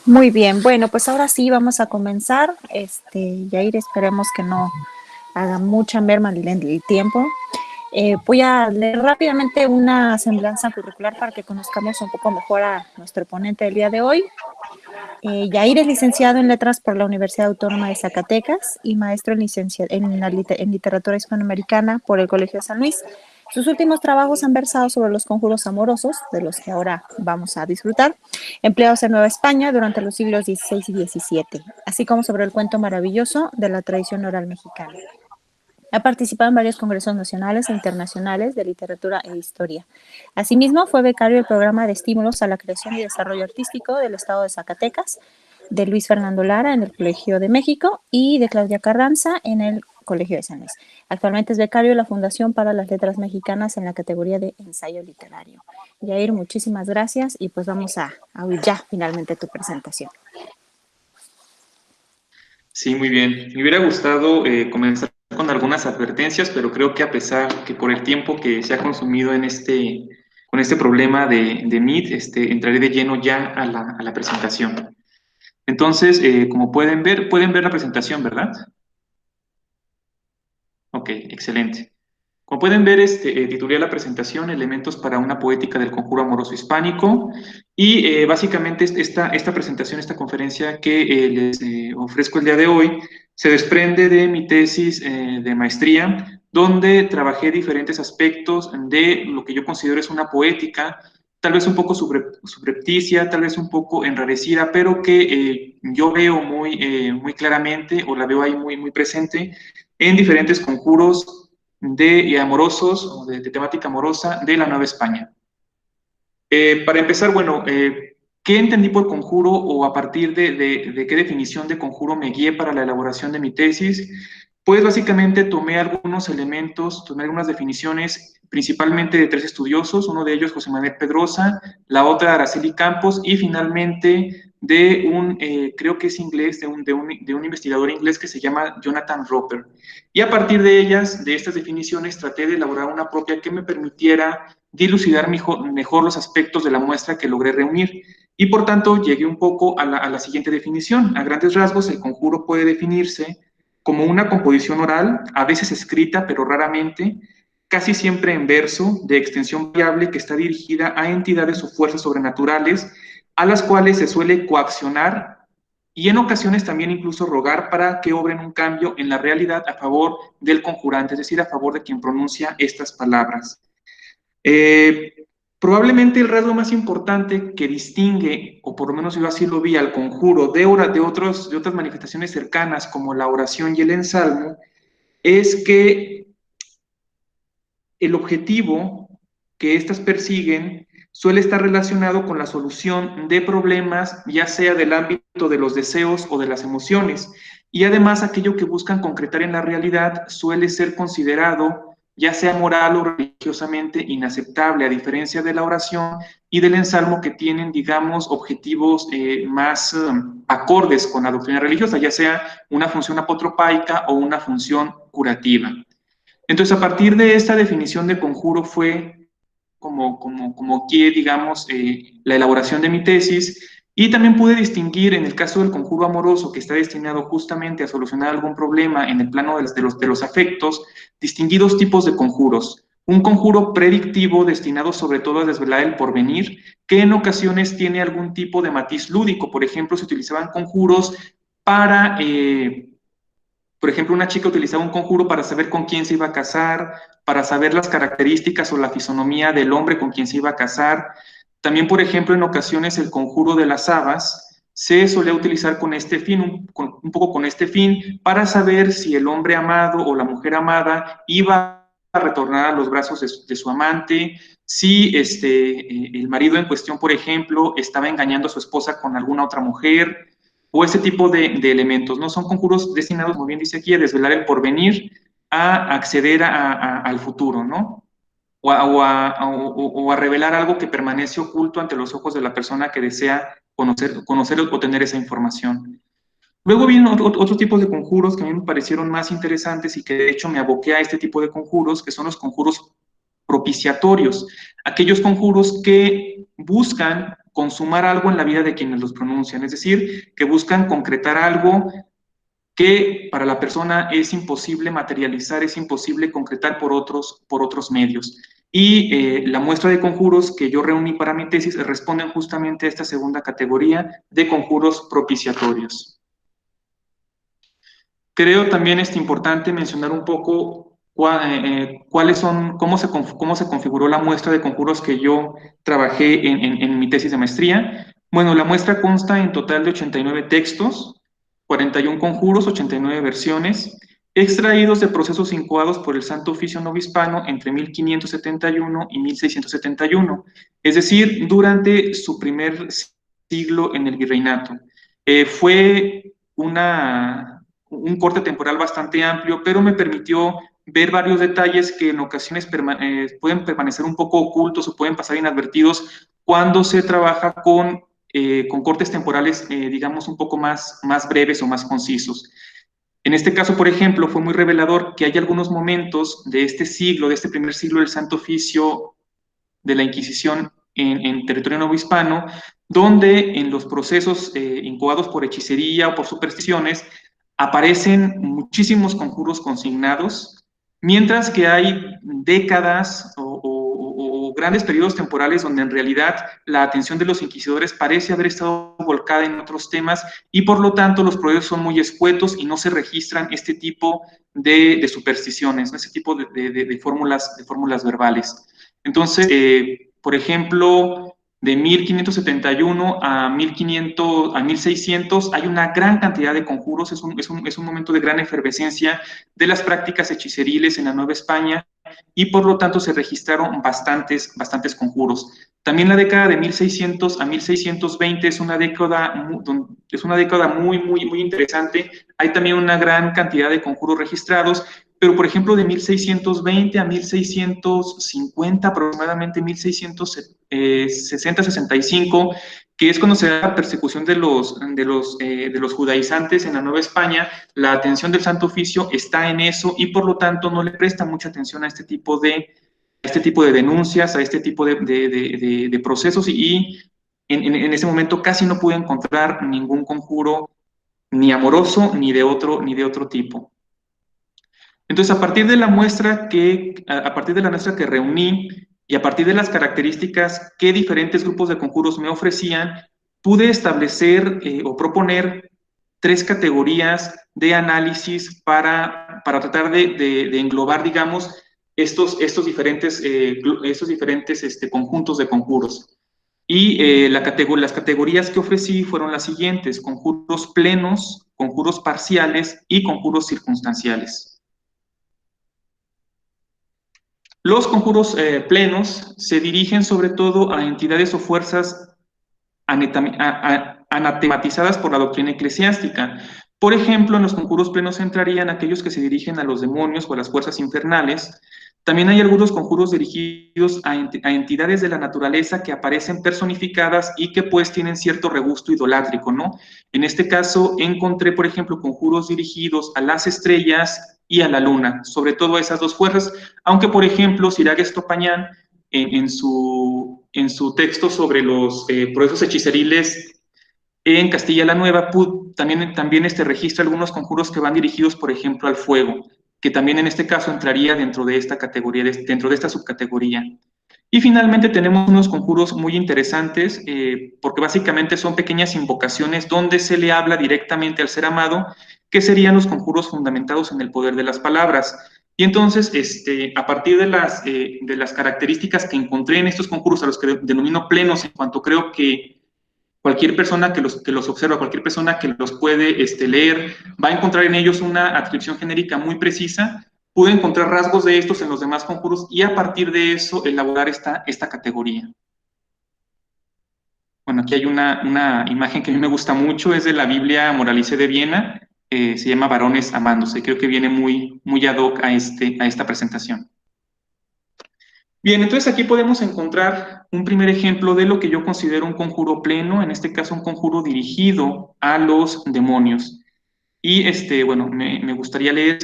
Muy bien, bueno, pues ahora sí vamos a comenzar. Yair, esperemos que no haga mucha merma en el tiempo. Voy a leer rápidamente una semblanza curricular para que conozcamos un poco mejor a nuestro ponente del día de hoy. Yair es licenciado en Letras por la Universidad Autónoma de Zacatecas y maestro en Literatura Hispanoamericana por el Colegio de San Luis. Sus últimos trabajos han versado sobre los conjuros amorosos, de los que ahora vamos a disfrutar, empleados en Nueva España durante los siglos XVI y XVII, así como sobre el cuento maravilloso de la tradición oral mexicana. Ha participado en varios congresos nacionales e internacionales de literatura e historia. Asimismo, fue becario del programa de estímulos a la creación y desarrollo artístico del Estado de Zacatecas, de Luis Fernando Lara en el Colegio de México y de Claudia Carranza en el Colegio de San Luis. Actualmente es becario de la Fundación para las Letras Mexicanas en la categoría de ensayo literario. Yair, muchísimas gracias y pues vamos a oír ya finalmente tu presentación. Sí, muy bien. Me hubiera gustado comenzar con algunas advertencias, pero creo que a pesar que por el tiempo que se ha consumido con este problema de Meet, entraré de lleno ya a la presentación. Entonces, como pueden ver la presentación, ¿verdad? Ok, excelente. Como pueden ver, titulé la presentación Elementos para una poética del conjuro amoroso hispánico y básicamente esta presentación, esta conferencia que les ofrezco el día de hoy, se desprende de mi tesis de maestría, donde trabajé diferentes aspectos de lo que yo considero es una poética, tal vez un poco subrepticia, tal vez un poco enrarecida, pero que yo veo muy claramente o la veo ahí muy presente en diferentes conjuros de amorosos o de temática amorosa de la Nueva España. Para empezar, bueno, ¿qué entendí por conjuro o a partir de qué definición de conjuro me guié para la elaboración de mi tesis? Pues básicamente tomé algunos elementos, tomé algunas definiciones, principalmente de tres estudiosos, uno de ellos José Manuel Pedrosa, la otra Araceli Campos y finalmente de creo que es inglés, de un investigador inglés que se llama Jonathan Roper. Y a partir de ellas, de estas definiciones, traté de elaborar una propia que me permitiera dilucidar mejor los aspectos de la muestra que logré reunir. Y por tanto, llegué un poco a la siguiente definición. A grandes rasgos, el conjuro puede definirse como una composición oral, a veces escrita, pero raramente, casi siempre en verso, de extensión variable que está dirigida a entidades o fuerzas sobrenaturales, a las cuales se suele coaccionar y en ocasiones también incluso rogar para que obren un cambio en la realidad a favor del conjurante, es decir, a favor de quien pronuncia estas palabras. Probablemente el rasgo más importante que distingue, o por lo menos yo así lo vi, al conjuro de otras manifestaciones cercanas como la oración y el ensalmo, es que el objetivo que éstas persiguen suele estar relacionado con la solución de problemas, ya sea del ámbito de los deseos o de las emociones, y además aquello que buscan concretar en la realidad suele ser considerado ya sea moral o religiosamente inaceptable, a diferencia de la oración y del ensalmo que tienen, digamos, objetivos más acordes con la doctrina religiosa, ya sea una función apotropaica o una función curativa. Entonces, a partir de esta definición de conjuro fue como guié, digamos, la elaboración de mi tesis, y también pude distinguir en el caso del conjuro amoroso, que está destinado justamente a solucionar algún problema en el plano de los afectos, distinguí dos tipos de conjuros. Un conjuro predictivo destinado sobre todo a desvelar el porvenir, que en ocasiones tiene algún tipo de matiz lúdico. Por ejemplo, se utilizaban conjuros para... por ejemplo, una chica utilizaba un conjuro para saber con quién se iba a casar, para saber las características o la fisonomía del hombre con quien se iba a casar. También, por ejemplo, en ocasiones el conjuro de las habas se solía utilizar con este fin, un poco con este fin, para saber si el hombre amado o la mujer amada iba a retornar a los brazos de su amante, si el marido en cuestión, por ejemplo, estaba engañando a su esposa con alguna otra mujer, o ese tipo de elementos, ¿no? Son conjuros destinados, como bien dice aquí, a desvelar el porvenir, a acceder al futuro, ¿no? O a revelar algo que permanece oculto ante los ojos de la persona que desea conocer o tener esa información. Luego vienen otros tipos de conjuros que a mí me parecieron más interesantes y que de hecho me aboqué a este tipo de conjuros, que son los conjuros propiciatorios, aquellos conjuros que buscan consumar algo en la vida de quienes los pronuncian, es decir, que buscan concretar algo que para la persona es imposible materializar, es imposible concretar por otros medios. Y la muestra de conjuros que yo reuní para mi tesis responden justamente a esta segunda categoría de conjuros propiciatorios. Creo también importante mencionar un poco cuáles son, cómo se configuró la muestra de conjuros que yo trabajé en mi tesis de maestría. Bueno, la muestra consta en total de 89 textos, 41 conjuros, 89 versiones, extraídos de procesos incoados por el Santo Oficio Novohispano entre 1571 y 1671, es decir, durante su primer siglo en el virreinato. Fue un corte temporal bastante amplio, pero me permitió ver varios detalles que en ocasiones pueden permanecer un poco ocultos o pueden pasar inadvertidos cuando se trabaja con cortes temporales, digamos, un poco más breves o más concisos. En este caso, por ejemplo, fue muy revelador que hay algunos momentos de este siglo, de este primer siglo del Santo Oficio de la Inquisición en territorio novohispano, donde en los procesos incoados por hechicería o por supersticiones aparecen muchísimos conjuros consignados, mientras que hay décadas o grandes periodos temporales donde en realidad la atención de los inquisidores parece haber estado volcada en otros temas y por lo tanto los procesos son muy escuetos y no se registran este tipo de supersticiones, ¿no? Este tipo de fórmulas verbales. Entonces, por ejemplo, de 1571 a 1500, a 1600 hay una gran cantidad de conjuros, es un momento de gran efervescencia de las prácticas hechiceriles en la Nueva España y por lo tanto se registraron bastantes conjuros. También la década de 1600 a 1620 es una década muy interesante. Hay también una gran cantidad de conjuros registrados, pero por ejemplo de 1620 a 1650, aproximadamente 1660-65, que es cuando se da la persecución de los judaizantes en la Nueva España, la atención del Santo Oficio está en eso y por lo tanto no le presta mucha atención a este tipo de denuncias, a este tipo de procesos y en ese momento casi no pude encontrar ningún conjuro ni amoroso ni de otro tipo. Entonces, a partir de la muestra que reuní y a partir de las características que diferentes grupos de conjuros me ofrecían, pude establecer o proponer 3 categorías de análisis para tratar de englobar, digamos, estos diferentes conjuntos de conjuros. Y las categorías que ofrecí fueron las siguientes: conjuros plenos, conjuros parciales y conjuros circunstanciales. Los conjuros plenos se dirigen sobre todo a entidades o fuerzas anatematizadas por la doctrina eclesiástica. Por ejemplo, en los conjuros plenos entrarían aquellos que se dirigen a los demonios o a las fuerzas infernales. También hay algunos conjuros dirigidos a entidades de la naturaleza que aparecen personificadas y que pues tienen cierto regusto idolátrico, ¿no? En este caso encontré, por ejemplo, conjuros dirigidos a las estrellas y a la luna, sobre todo a esas dos fuerzas, aunque, por ejemplo, Sirach Estopañán, en su texto sobre los procesos hechiceriles en Castilla la Nueva, también registra algunos conjuros que van dirigidos, por ejemplo, al fuego, que también en este caso entraría dentro de esta categoría, dentro de esta subcategoría. Y finalmente tenemos unos conjuros muy interesantes, porque básicamente son pequeñas invocaciones donde se le habla directamente al ser amado, que serían los conjuros fundamentados en el poder de las palabras. Y entonces, a partir de las características que encontré en estos conjuros, a los que denomino plenos, en cuanto creo que cualquier persona que los observa, cualquier persona que los puede leer, va a encontrar en ellos una adscripción genérica muy precisa. Pude encontrar rasgos de estos en los demás conjuros y a partir de eso elaborar esta categoría. Bueno, aquí hay una imagen que a mí me gusta mucho, es de la Biblia Moralice de Viena, se llama Varones Amándose, creo que viene muy ad hoc a esta presentación. Bien, entonces aquí podemos encontrar un primer ejemplo de lo que yo considero un conjuro pleno, en este caso un conjuro dirigido a los demonios. Y bueno, me gustaría leer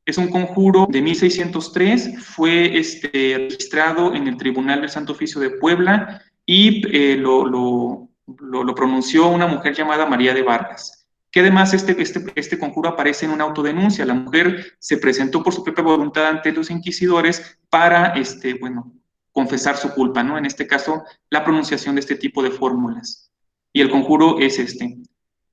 esto. Es un conjuro de 1603, fue registrado en el Tribunal del Santo Oficio de Puebla y lo pronunció una mujer llamada María de Vargas. Que además este conjuro aparece en una autodenuncia. La mujer se presentó por su propia voluntad ante los inquisidores para, bueno, confesar su culpa, ¿no? En este caso, la pronunciación de este tipo de fórmulas. Y el conjuro es este: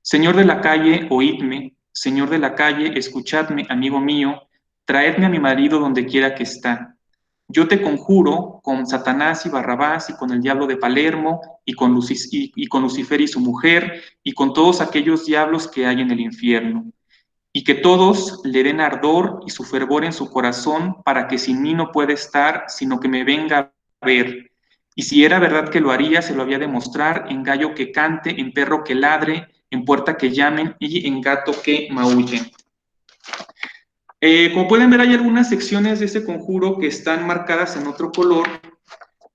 Señor de la calle, oídme; señor de la calle, escuchadme, amigo mío; traedme a mi marido donde quiera que está. Yo te conjuro con Satanás y Barrabás, y con el diablo de Palermo, y con Lucifer y su mujer, y con todos aquellos diablos que hay en el infierno, y que todos le den ardor y su fervor en su corazón, para que sin mí no pueda estar, sino que me venga a ver. Y si era verdad que lo haría, se lo había de mostrar en gallo que cante, en perro que ladre, en puerta que llamen y en gato que maullen. Como pueden ver, hay algunas secciones de ese conjuro que están marcadas en otro color,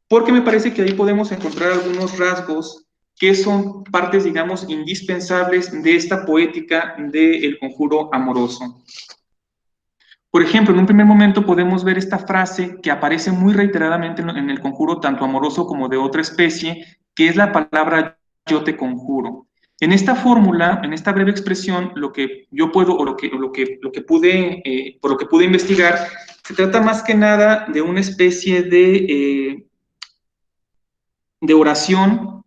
porque me parece que ahí podemos encontrar algunos rasgos que son partes, digamos, indispensables de esta poética del conjuro amoroso. Por ejemplo, en un primer momento podemos ver esta frase que aparece muy reiteradamente en el conjuro, tanto amoroso como de otra especie, que es la palabra yo te conjuro. En esta fórmula, en esta breve expresión, lo que yo puedo, o por lo que pude investigar, se trata más que nada de una especie de oración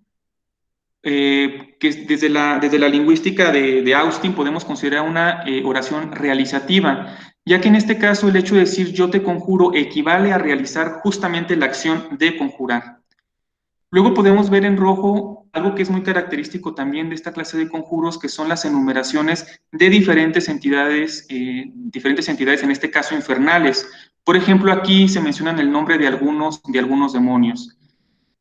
que desde la lingüística de Austin podemos considerar una oración realizativa, ya que en este caso el hecho de decir yo te conjuro equivale a realizar justamente la acción de conjurar. Luego podemos ver en rojo algo que es muy característico también de esta clase de conjuros, que son las enumeraciones de diferentes entidades, en este caso infernales. Por ejemplo, aquí se mencionan el nombre de algunos demonios.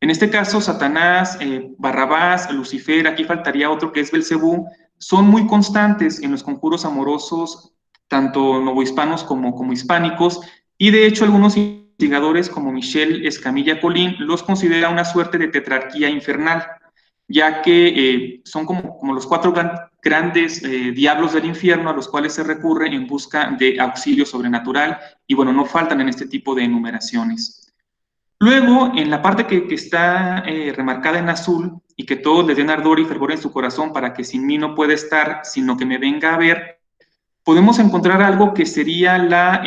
En este caso, Satanás, Barrabás, Lucifer, aquí faltaría otro que es Belcebú, son muy constantes en los conjuros amorosos, tanto novohispanos como hispánicos, y de hecho algunos investigadores como Michel Escamilla Colín los considera una suerte de tetrarquía infernal, ya que son como los cuatro grandes diablos del infierno a los cuales se recurre en busca de auxilio sobrenatural, y bueno, no faltan en este tipo de enumeraciones. Luego, en la parte que está remarcada en azul, y que todos les den ardor y fervor en su corazón, para que sin mí no pueda estar, sino que me venga a ver, podemos encontrar algo que sería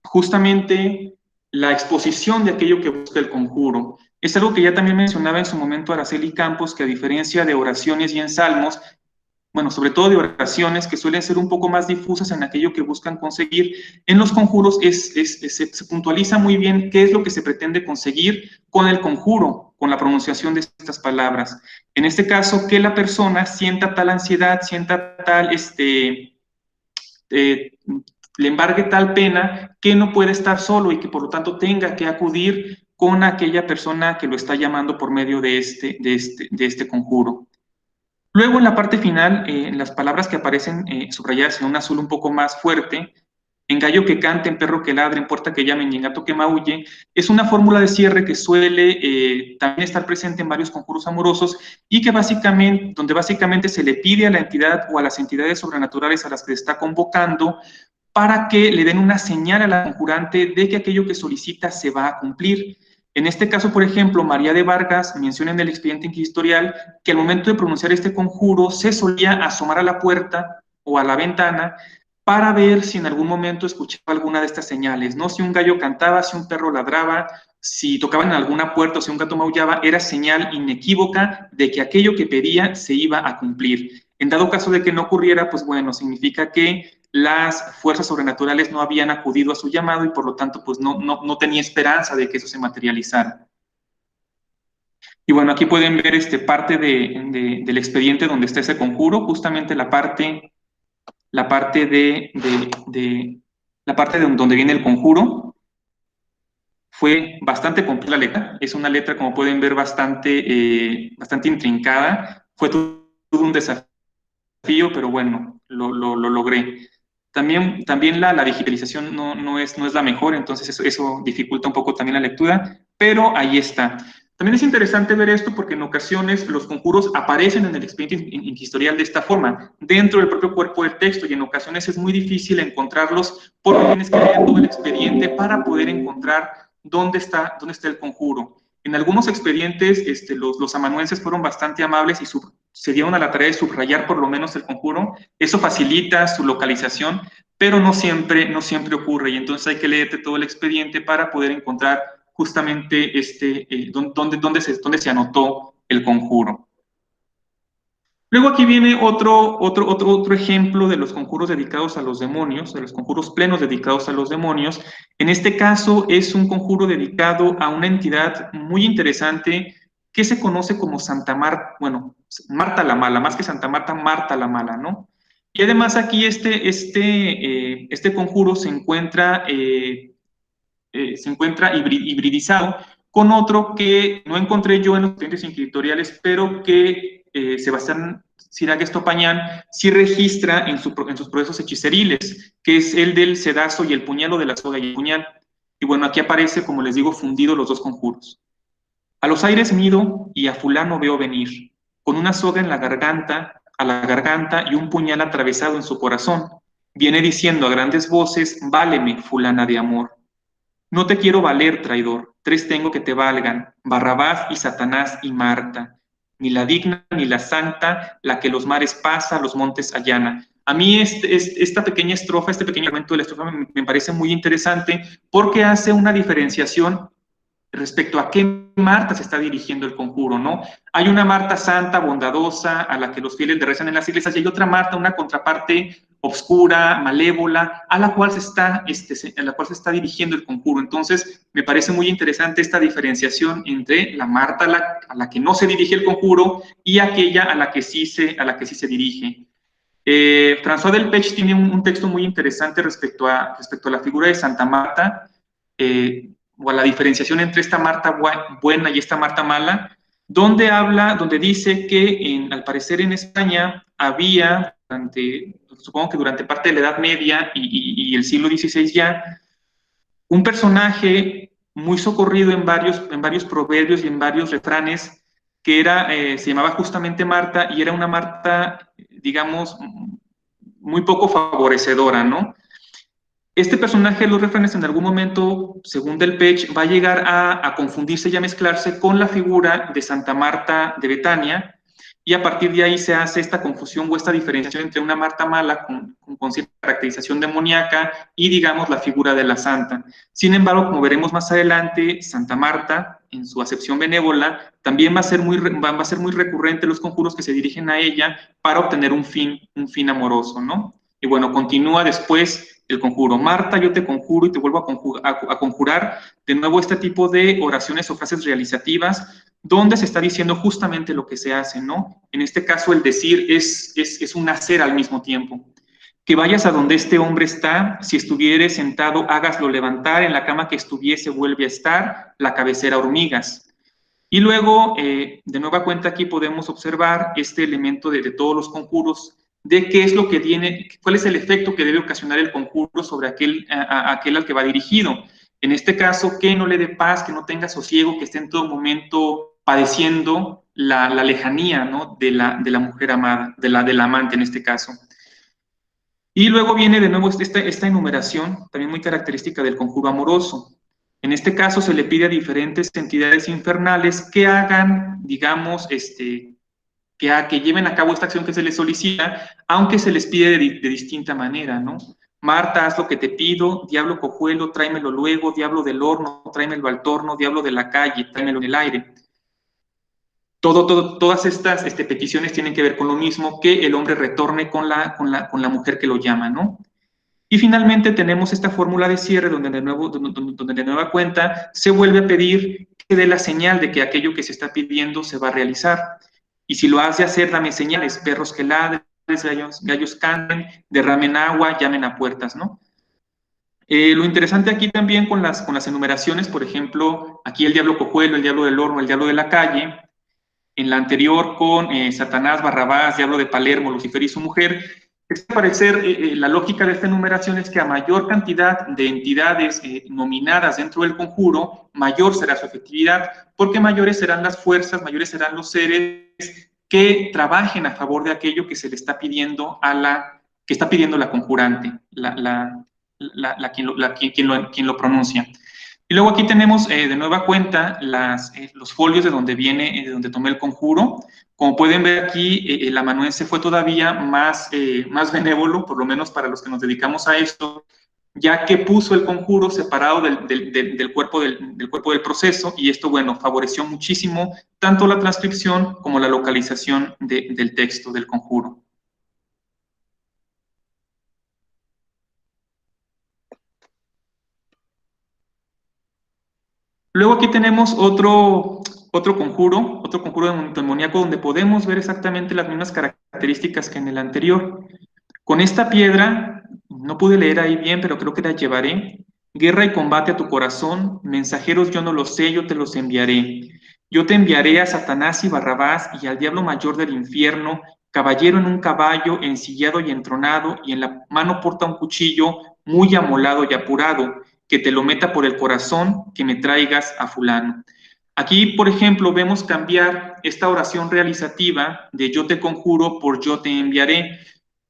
justamente la exposición de aquello que busca el conjuro. Es algo que ya también mencionaba en su momento Araceli Campos, que a diferencia de oraciones y en salmos, bueno, sobre todo de oraciones que suelen ser un poco más difusas en aquello que buscan conseguir, en los conjuros se puntualiza muy bien qué es lo que se pretende conseguir con el conjuro, con la pronunciación de estas palabras. En este caso, que la persona sienta tal ansiedad, sienta tal, le embargue tal pena, que no puede estar solo y que por lo tanto tenga que acudir con aquella persona que lo está llamando por medio de este conjuro. Luego, en la parte final, las palabras que aparecen subrayadas en un azul un poco más fuerte, en gallo que cante, en perro que ladre, en puerta que llame, y en gato que maulle, es una fórmula de cierre que suele también estar presente en varios conjuros amorosos, y que donde básicamente se le pide a la entidad o a las entidades sobrenaturales a las que se está convocando para que le den una señal a la conjurante de que aquello que solicita se va a cumplir. En este caso, por ejemplo, María de Vargas menciona en el expediente inquisitorial que al momento de pronunciar este conjuro se solía asomar a la puerta o a la ventana para ver si en algún momento escuchaba alguna de estas señales, ¿no? Si un gallo cantaba, si un perro ladraba, si tocaban en alguna puerta o si un gato maullaba, era señal inequívoca de que aquello que pedía se iba a cumplir. En dado caso de que no ocurriera, pues bueno, significa que las fuerzas sobrenaturales no habían acudido a su llamado y por lo tanto pues no tenía esperanza de que eso se materializara. Y bueno, aquí pueden ver parte del expediente donde está ese conjuro, justamente la parte de donde viene el conjuro. Fue bastante compleja la letra, es una letra, como pueden ver, bastante intrincada. Fue todo un desafío, pero bueno, lo logré. También la digitalización no es la mejor, entonces eso dificulta un poco también la lectura, pero ahí está. También es interesante ver esto porque en ocasiones los conjuros aparecen en el expediente inquisitorial de esta forma, dentro del propio cuerpo del texto, y en ocasiones es muy difícil encontrarlos porque tienes que leer todo el expediente para poder encontrar dónde está el conjuro. En algunos expedientes, los amanuenses fueron bastante amables y se dieron a la tarea de subrayar por lo menos el conjuro. Eso facilita su localización, pero no siempre ocurre, y entonces hay que leerte todo el expediente para poder encontrar justamente dónde se anotó el conjuro. Luego aquí viene otro ejemplo de los conjuros dedicados a los demonios, de los conjuros plenos dedicados a los demonios. En este caso es un conjuro dedicado a una entidad muy interesante que se conoce como Santa Marta, bueno, Marta la Mala, más que Santa Marta, Marta la Mala, ¿no? Y además aquí este conjuro se encuentra hibridizado con otro que no encontré yo en los expedientes inquisitoriales, pero que Sebastián Cirac Estopañán sí registra en sus procesos hechiceriles, que es el del sedazo y el puñal, o de la soga y el puñal. Y bueno, aquí aparece, como les digo, fundido los dos conjuros. A los aires mido y a fulano veo venir, con una soga en la garganta, a la garganta y un puñal atravesado en su corazón. Viene diciendo a grandes voces, váleme, fulana de amor. No te quiero valer, traidor, tres tengo que te valgan, Barrabás y Satanás y Marta, ni la digna ni la santa, la que los mares pasa, los montes allana. A mí esta pequeña estrofa, este pequeño fragmento de la estrofa me parece muy interesante porque hace una diferenciación respecto a qué Marta se está dirigiendo el conjuro, ¿no? Hay una Marta santa, bondadosa, a la que los fieles le rezan en las iglesias, y hay otra Marta, una contraparte obscura, malévola, a la cual se está dirigiendo el conjuro. Entonces, me parece muy interesante esta diferenciación entre la Marta a la que no se dirige el conjuro y aquella a la que sí se dirige. François Delpech tiene un texto muy interesante respecto a la figura de Santa Marta, o a la diferenciación entre esta Marta buena y esta Marta mala, donde dice que al parecer en España había, supongo que durante parte de la Edad Media y el siglo XVI ya, un personaje muy socorrido en varios proverbios y en varios refranes, que se llamaba justamente Marta, y era una Marta, digamos, muy poco favorecedora, ¿no? Este personaje de los refranes en algún momento, según Delpech, va a llegar a confundirse y a mezclarse con la figura de Santa Marta de Betania, y a partir de ahí se hace esta confusión o esta diferenciación entre una Marta mala con cierta caracterización demoníaca y, digamos, la figura de la santa. Sin embargo, como veremos más adelante, Santa Marta, en su acepción benévola, también va a ser muy recurrente los conjuros que se dirigen a ella para obtener un fin amoroso, ¿no? Y bueno, continúa después el conjuro. Marta, yo te conjuro y te vuelvo a conjurar. De nuevo, este tipo de oraciones o frases realizativas donde se está diciendo justamente lo que se hace, ¿no? En este caso, el decir es un hacer al mismo tiempo. Que vayas a donde este hombre está, si estuviere sentado, hágaslo levantar, en la cama que estuviese vuelve a estar, la cabecera hormigas. Y luego, de nueva cuenta, aquí podemos observar este elemento de todos los conjuros, de qué es lo que tiene, cuál es el efecto que debe ocasionar el conjuro sobre aquel al que va dirigido. En este caso, que no le dé paz, que no tenga sosiego, que esté en todo momento padeciendo la lejanía, ¿no?, de la mujer amada, de la amante en este caso. Y luego viene de nuevo esta enumeración, también muy característica del conjuro amoroso. En este caso se le pide a diferentes entidades infernales que hagan, digamos, que lleven a cabo esta acción que se les solicita, aunque se les pide de distinta manera, ¿no? Marta, haz lo que te pido, diablo cojuelo, tráemelo luego, diablo del horno, tráemelo al torno, diablo de la calle, tráemelo en el aire. Todas estas peticiones tienen que ver con lo mismo, que el hombre retorne con la mujer que lo llama, ¿no? Y finalmente tenemos esta fórmula de cierre donde de nueva cuenta se vuelve a pedir que dé la señal de que aquello que se está pidiendo se va a realizar. Y si lo has de hacer, dame señales, perros que ladren, gallos canten, derramen agua, llamen a puertas, ¿no? Lo interesante aquí también con las enumeraciones, por ejemplo, aquí el diablo cojuelo, el diablo del horno, el diablo de la calle, en la anterior con Satanás, Barrabás, diablo de Palermo, Lucifer y su mujer, Es que, al parecer, la lógica de esta enumeración es que a mayor cantidad de entidades nominadas dentro del conjuro, mayor será su efectividad, porque mayores serán las fuerzas, mayores serán los seres que trabajen a favor de aquello que se le está pidiendo que está pidiendo la conjurante, quien lo pronuncia. Y luego aquí tenemos de nueva cuenta los folios de donde viene, de donde tomé el conjuro. Como pueden ver aquí, el amanuense fue todavía más benévolo, por lo menos para los que nos dedicamos a esto, ya que puso el conjuro separado del cuerpo del proceso, y esto, bueno, favoreció muchísimo tanto la transcripción como la localización del texto del conjuro. Luego aquí tenemos otro conjuro demoníaco, donde podemos ver exactamente las mismas características que en el anterior. Con esta piedra, no pude leer ahí bien, pero creo que la llevaré. Guerra y combate a tu corazón, mensajeros yo no los sé, yo te los enviaré. Yo te enviaré a Satanás y Barrabás y al diablo mayor del infierno, caballero en un caballo, ensillado y entronado, y en la mano porta un cuchillo muy amolado y apurado, que te lo meta por el corazón, que me traigas a fulano. Aquí, por ejemplo, vemos cambiar esta oración realizativa de yo te conjuro por yo te enviaré.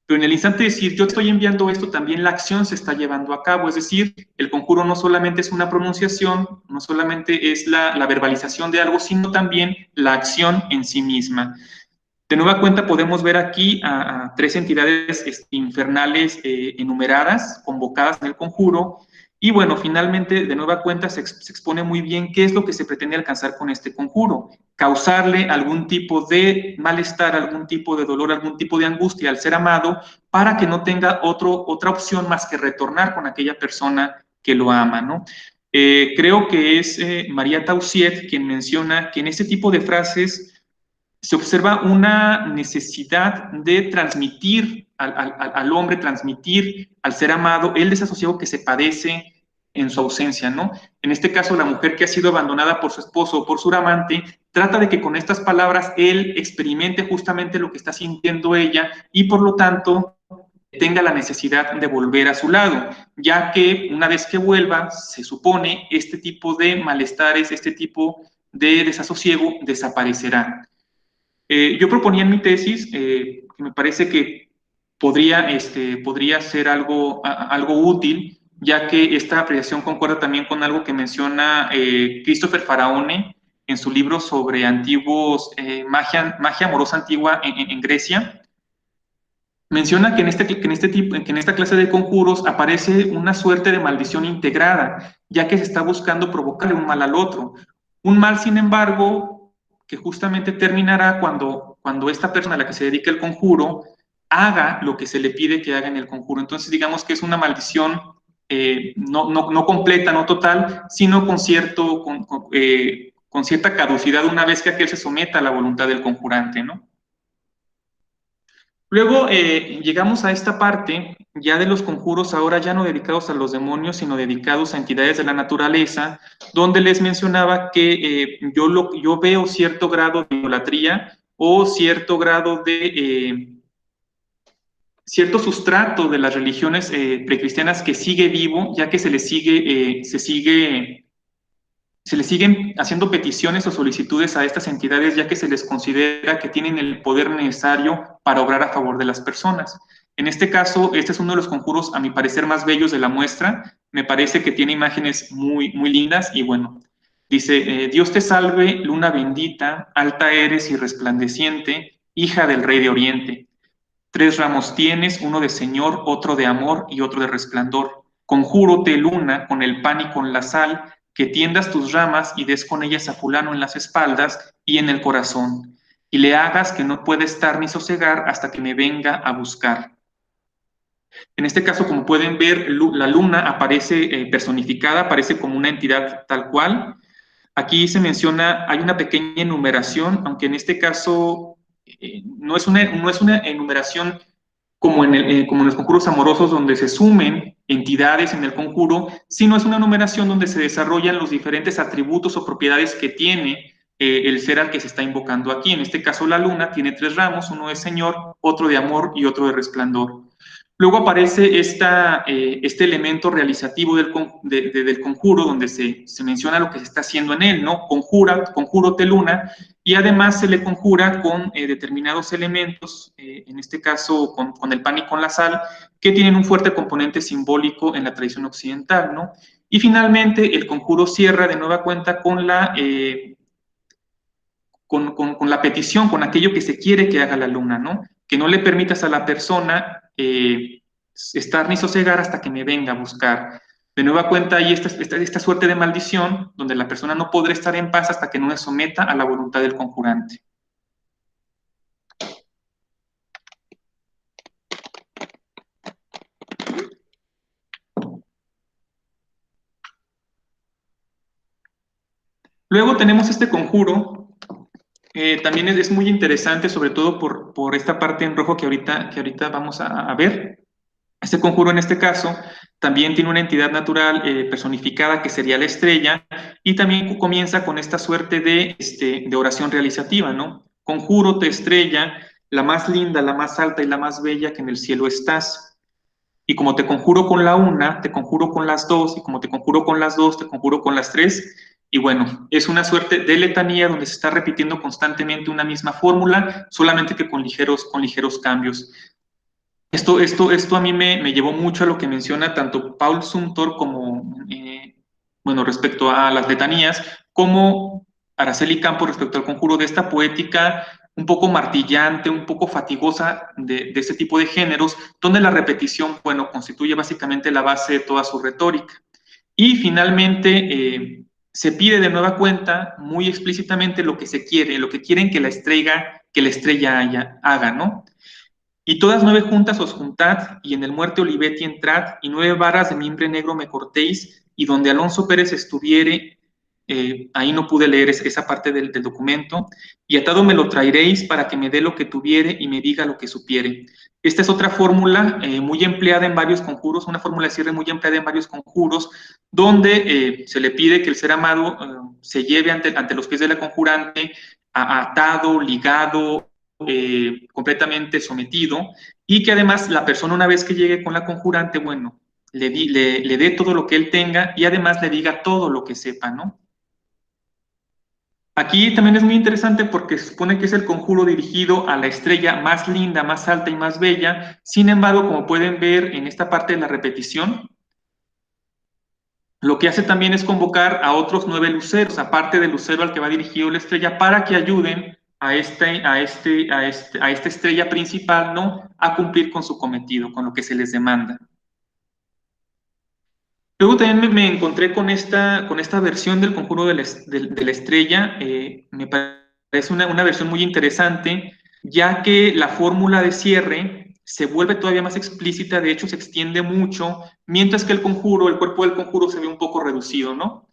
Pero en el instante de decir yo estoy enviando esto, también la acción se está llevando a cabo. Es decir, el conjuro no solamente es una pronunciación, no solamente es la verbalización de algo, sino también la acción en sí misma. De nueva cuenta podemos ver aquí a tres entidades infernales enumeradas, convocadas en el conjuro, y bueno, finalmente, de nueva cuenta, se expone muy bien qué es lo que se pretende alcanzar con este conjuro: causarle algún tipo de malestar, algún tipo de dolor, algún tipo de angustia al ser amado, para que no tenga otra opción más que retornar con aquella persona que lo ama, ¿no? Creo que es María Taussiet quien menciona que en este tipo de frases se observa una necesidad de transmitir al hombre, transmitir al ser amado el desasosiego que se padece en su ausencia, ¿no? En este caso, la mujer que ha sido abandonada por su esposo o por su amante, trata de que con estas palabras él experimente justamente lo que está sintiendo ella, y por lo tanto tenga la necesidad de volver a su lado, ya que una vez que vuelva, se supone, este tipo de malestares, este tipo de desasosiego desaparecerá. Yo proponía en mi tesis, que me parece que podría ser algo útil, ya que esta apreciación concuerda también con algo que menciona Christopher Faraone en su libro sobre magia amorosa antigua en Grecia. Menciona que en esta clase de conjuros aparece una suerte de maldición integrada, ya que se está buscando provocarle un mal al otro. Un mal, sin embargo, que justamente terminará cuando esta persona a la que se dedica el conjuro haga lo que se le pide que haga en el conjuro. Entonces, digamos que es una maldición no completa, no total, sino con cierta caducidad una vez que aquel se someta a la voluntad del conjurante, ¿no? Luego llegamos a esta parte ya de los conjuros, ahora ya no dedicados a los demonios, sino dedicados a entidades de la naturaleza, donde les mencionaba que yo veo cierto grado de idolatría o cierto grado de cierto sustrato de las religiones precristianas que sigue vivo, ya que se le siguen haciendo peticiones o solicitudes a estas entidades, ya que se les considera que tienen el poder necesario para obrar a favor de las personas. En este caso, este es uno de los conjuros, a mi parecer, más bellos de la muestra. Me parece que tiene imágenes muy, muy lindas y bueno, dice, Dios te salve, luna bendita, alta eres y resplandeciente, hija del rey de Oriente. 3 ramos tienes, uno de Señor, otro de amor y otro de resplandor. Conjúrote, luna, con el pan y con la sal, que tiendas tus ramas y des con ellas a fulano en las espaldas y en el corazón, y le hagas que no puede estar ni sosegar hasta que me venga a buscar. En este caso, como pueden ver, la luna aparece personificada, aparece como una entidad tal cual. Aquí se menciona, hay una pequeña enumeración, aunque en este caso no es una enumeración como como en los conjuros amorosos, donde se sumen entidades en el conjuro, sino es una enumeración donde se desarrollan los diferentes atributos o propiedades que tiene el ser al que se está invocando aquí. En este caso, la luna tiene 3 ramos, uno de Señor, otro de amor y otro de resplandor. Luego aparece este elemento realizativo del conjuro, donde se menciona lo que se está haciendo en él, ¿no? Conjúrote luna, y además se le conjura con determinados elementos, en este caso con el pan y con la sal, que tienen un fuerte componente simbólico en la tradición occidental, ¿no? Y finalmente el conjuro cierra de nueva cuenta con la petición, con aquello que se quiere que haga la luna, ¿no? Que no le permitas a la persona estar ni sosegar hasta que me venga a buscar. De nueva cuenta hay esta suerte de maldición donde la persona no podrá estar en paz hasta que no se someta a la voluntad del conjurante. Luego tenemos este conjuro, también es muy interesante, sobre todo por esta parte en rojo que ahorita vamos a ver. Este conjuro en este caso también tiene una entidad natural personificada que sería la estrella y también comienza con esta suerte de oración realizativa, ¿no? Conjuro te estrella, la más linda, la más alta y la más bella que en el cielo estás. Y como te conjuro con la una, te conjuro con las dos, y como te conjuro con las dos, te conjuro con las tres. Y bueno, es una suerte de letanía donde se está repitiendo constantemente una misma fórmula, solamente que con ligeros cambios. Esto a mí me llevó mucho a lo que menciona tanto Paul Sumter como, bueno, respecto a las letanías, como Araceli Campos respecto al conjuro de esta poética un poco martillante, un poco fatigosa de este tipo de géneros, donde la repetición, bueno, constituye básicamente la base de toda su retórica. Y finalmente se pide de nueva cuenta muy explícitamente lo que se quiere, lo que quieren que la estrella haga, ¿no? Y todas 9 juntas os juntad, y en el muerte Olivetti entrad, y 9 varas de mimbre negro me cortéis, y donde Alonso Pérez estuviere, ahí no pude leer esa parte del documento, y atado me lo traeréis para que me dé lo que tuviere y me diga lo que supiere. Esta es otra fórmula muy empleada en varios conjuros, una fórmula de cierre muy empleada en varios conjuros, donde se le pide que el ser amado se lleve ante los pies de la conjurante, atado, ligado, completamente sometido, y que además la persona una vez que llegue con la conjurante, bueno, le dé todo lo que él tenga y además le diga todo lo que sepa, ¿no? Aquí también es muy interesante porque se supone que es el conjuro dirigido a la estrella más linda, más alta y más bella. Sin embargo, como pueden ver en esta parte de la repetición, lo que hace también es convocar a otros 9 luceros, aparte del lucero al que va dirigido la estrella, para que ayuden a esta estrella principal, ¿no?, a cumplir con su cometido, con lo que se les demanda. Luego también me encontré con esta versión del conjuro de la estrella. Me parece una versión muy interesante, ya que la fórmula de cierre se vuelve todavía más explícita, de hecho se extiende mucho, mientras que el cuerpo del conjuro se ve un poco reducido, ¿no?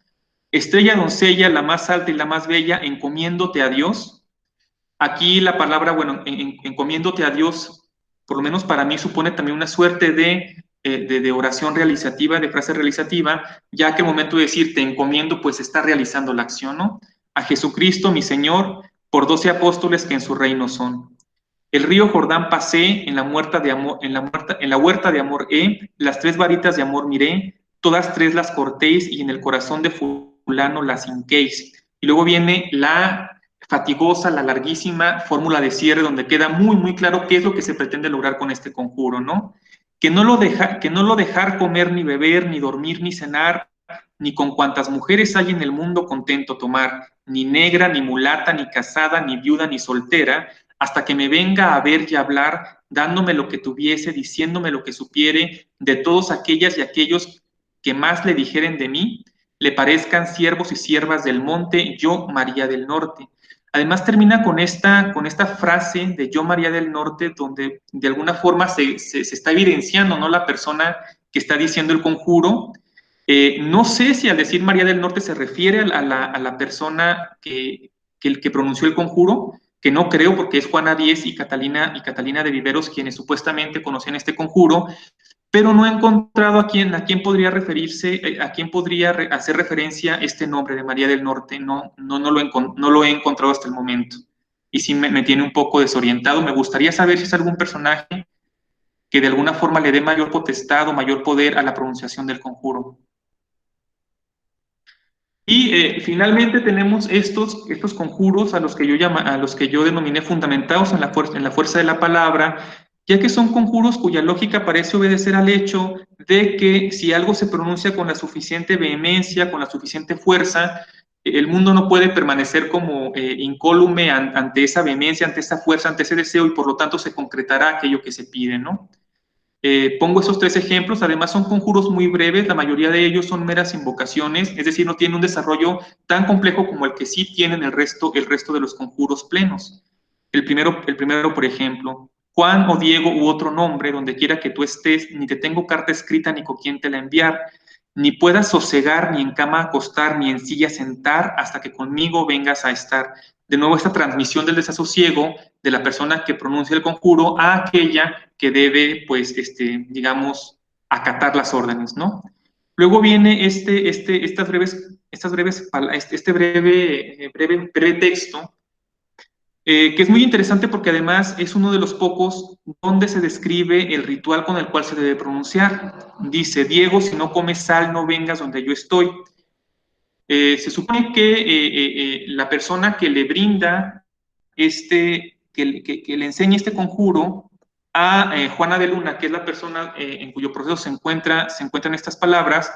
Estrella doncella, la más alta y la más bella, encomiéndote a Dios. Aquí la palabra, bueno, encomiéndote a Dios, por lo menos para mí supone también una suerte de oración realizativa, de frase realizativa, ya que al momento de decir te encomiendo, pues está realizando la acción, ¿no? A Jesucristo, mi Señor, por 12 apóstoles que en su reino son. El río Jordán pasé, en la huerta de amor, huerta de amor las 3 varitas de amor miré, todas 3 las cortéis y en el corazón de fulano las hinquéis. Y luego viene la fatigosa, la larguísima fórmula de cierre donde queda muy, muy claro qué es lo que se pretende lograr con este conjuro, ¿no? Que no lo dejar comer, ni beber, ni dormir, ni cenar, ni con cuantas mujeres hay en el mundo contento tomar, ni negra, ni mulata, ni casada, ni viuda, ni soltera, hasta que me venga a ver y a hablar, dándome lo que tuviese, diciéndome lo que supiere, de todos aquellas y aquellos que más le dijeren de mí, le parezcan siervos y siervas del monte, yo María del Norte. Además termina con esta frase de yo María del Norte, donde de alguna forma se está evidenciando, ¿no?, la persona que está diciendo el conjuro. No sé si al decir María del Norte se refiere a la persona que pronunció el conjuro, que no creo porque es Juana Díez y Catalina de Viveros quienes supuestamente conocían este conjuro, pero no he encontrado a quién podría referirse, a quién podría hacer referencia este nombre de María del Norte. No lo he encontrado hasta el momento. Y sí me tiene un poco desorientado. Me gustaría saber si es algún personaje que de alguna forma le dé mayor potestad o mayor poder a la pronunciación del conjuro. Y finalmente tenemos estos conjuros a los que yo denominé fundamentados en la fuerza de la palabra, ya que son conjuros cuya lógica parece obedecer al hecho de que si algo se pronuncia con la suficiente vehemencia, con la suficiente fuerza, el mundo no puede permanecer como incólume ante esa vehemencia, ante esa fuerza, ante ese deseo, y por lo tanto se concretará aquello que se pide, ¿no? Pongo esos tres ejemplos, además son conjuros muy breves, la mayoría de ellos son meras invocaciones, es decir, no tienen un desarrollo tan complejo como el que sí tienen el resto de los conjuros plenos. El primero, por ejemplo, Juan o Diego u otro nombre, donde quiera que tú estés, ni te tengo carta escrita ni con quién te la enviar, ni puedas sosegar, ni en cama acostar, ni en silla sentar, hasta que conmigo vengas a estar. De nuevo, esta transmisión del desasosiego de la persona que pronuncia el conjuro a aquella que debe, pues, digamos, acatar las órdenes, ¿no? Luego viene breve texto, que es muy interesante porque además es uno de los pocos donde se describe el ritual con el cual se debe pronunciar. Dice: Diego, si no comes sal, no vengas donde yo estoy. Se supone que la persona que le brinda que le enseña este conjuro a Juana de Luna, que es la persona en cuyo proceso se encuentran estas palabras,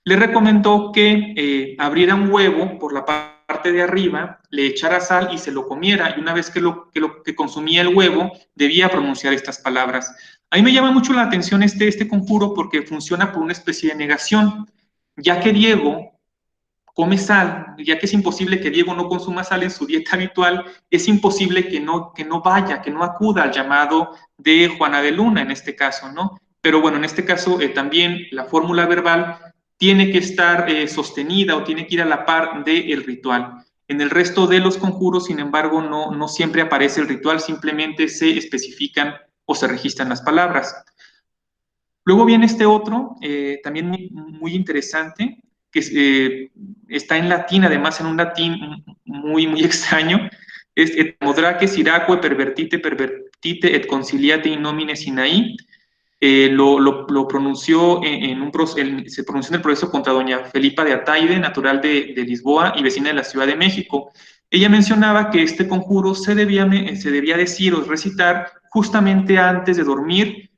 le recomendó que abriera un huevo por la parte de arriba, le echara sal y se lo comiera, y una vez que consumía el huevo, debía pronunciar estas palabras. A mí me llama mucho la atención este conjuro porque funciona por una especie de negación, ya que Diego come sal, ya que es imposible que Diego no consuma sal en su dieta habitual, es imposible que no vaya, que no acuda al llamado de Juana de Luna en este caso, ¿no? Pero bueno, en este caso también la fórmula verbal tiene que estar sostenida o tiene que ir a la par del ritual. En el resto de los conjuros, sin embargo, no siempre aparece el ritual, simplemente se especifican o se registran las palabras. Luego viene este otro, también muy interesante, que está en latín, además en un latín muy extraño, es et modraque siraque pervertite et conciliate in nomine Sinaí. Lo pronunció se pronunció en el proceso contra doña Felipa de Ataide, natural de Lisboa y vecina de la Ciudad de México. Ella mencionaba que este conjuro se debía decir o recitar justamente antes de dormir,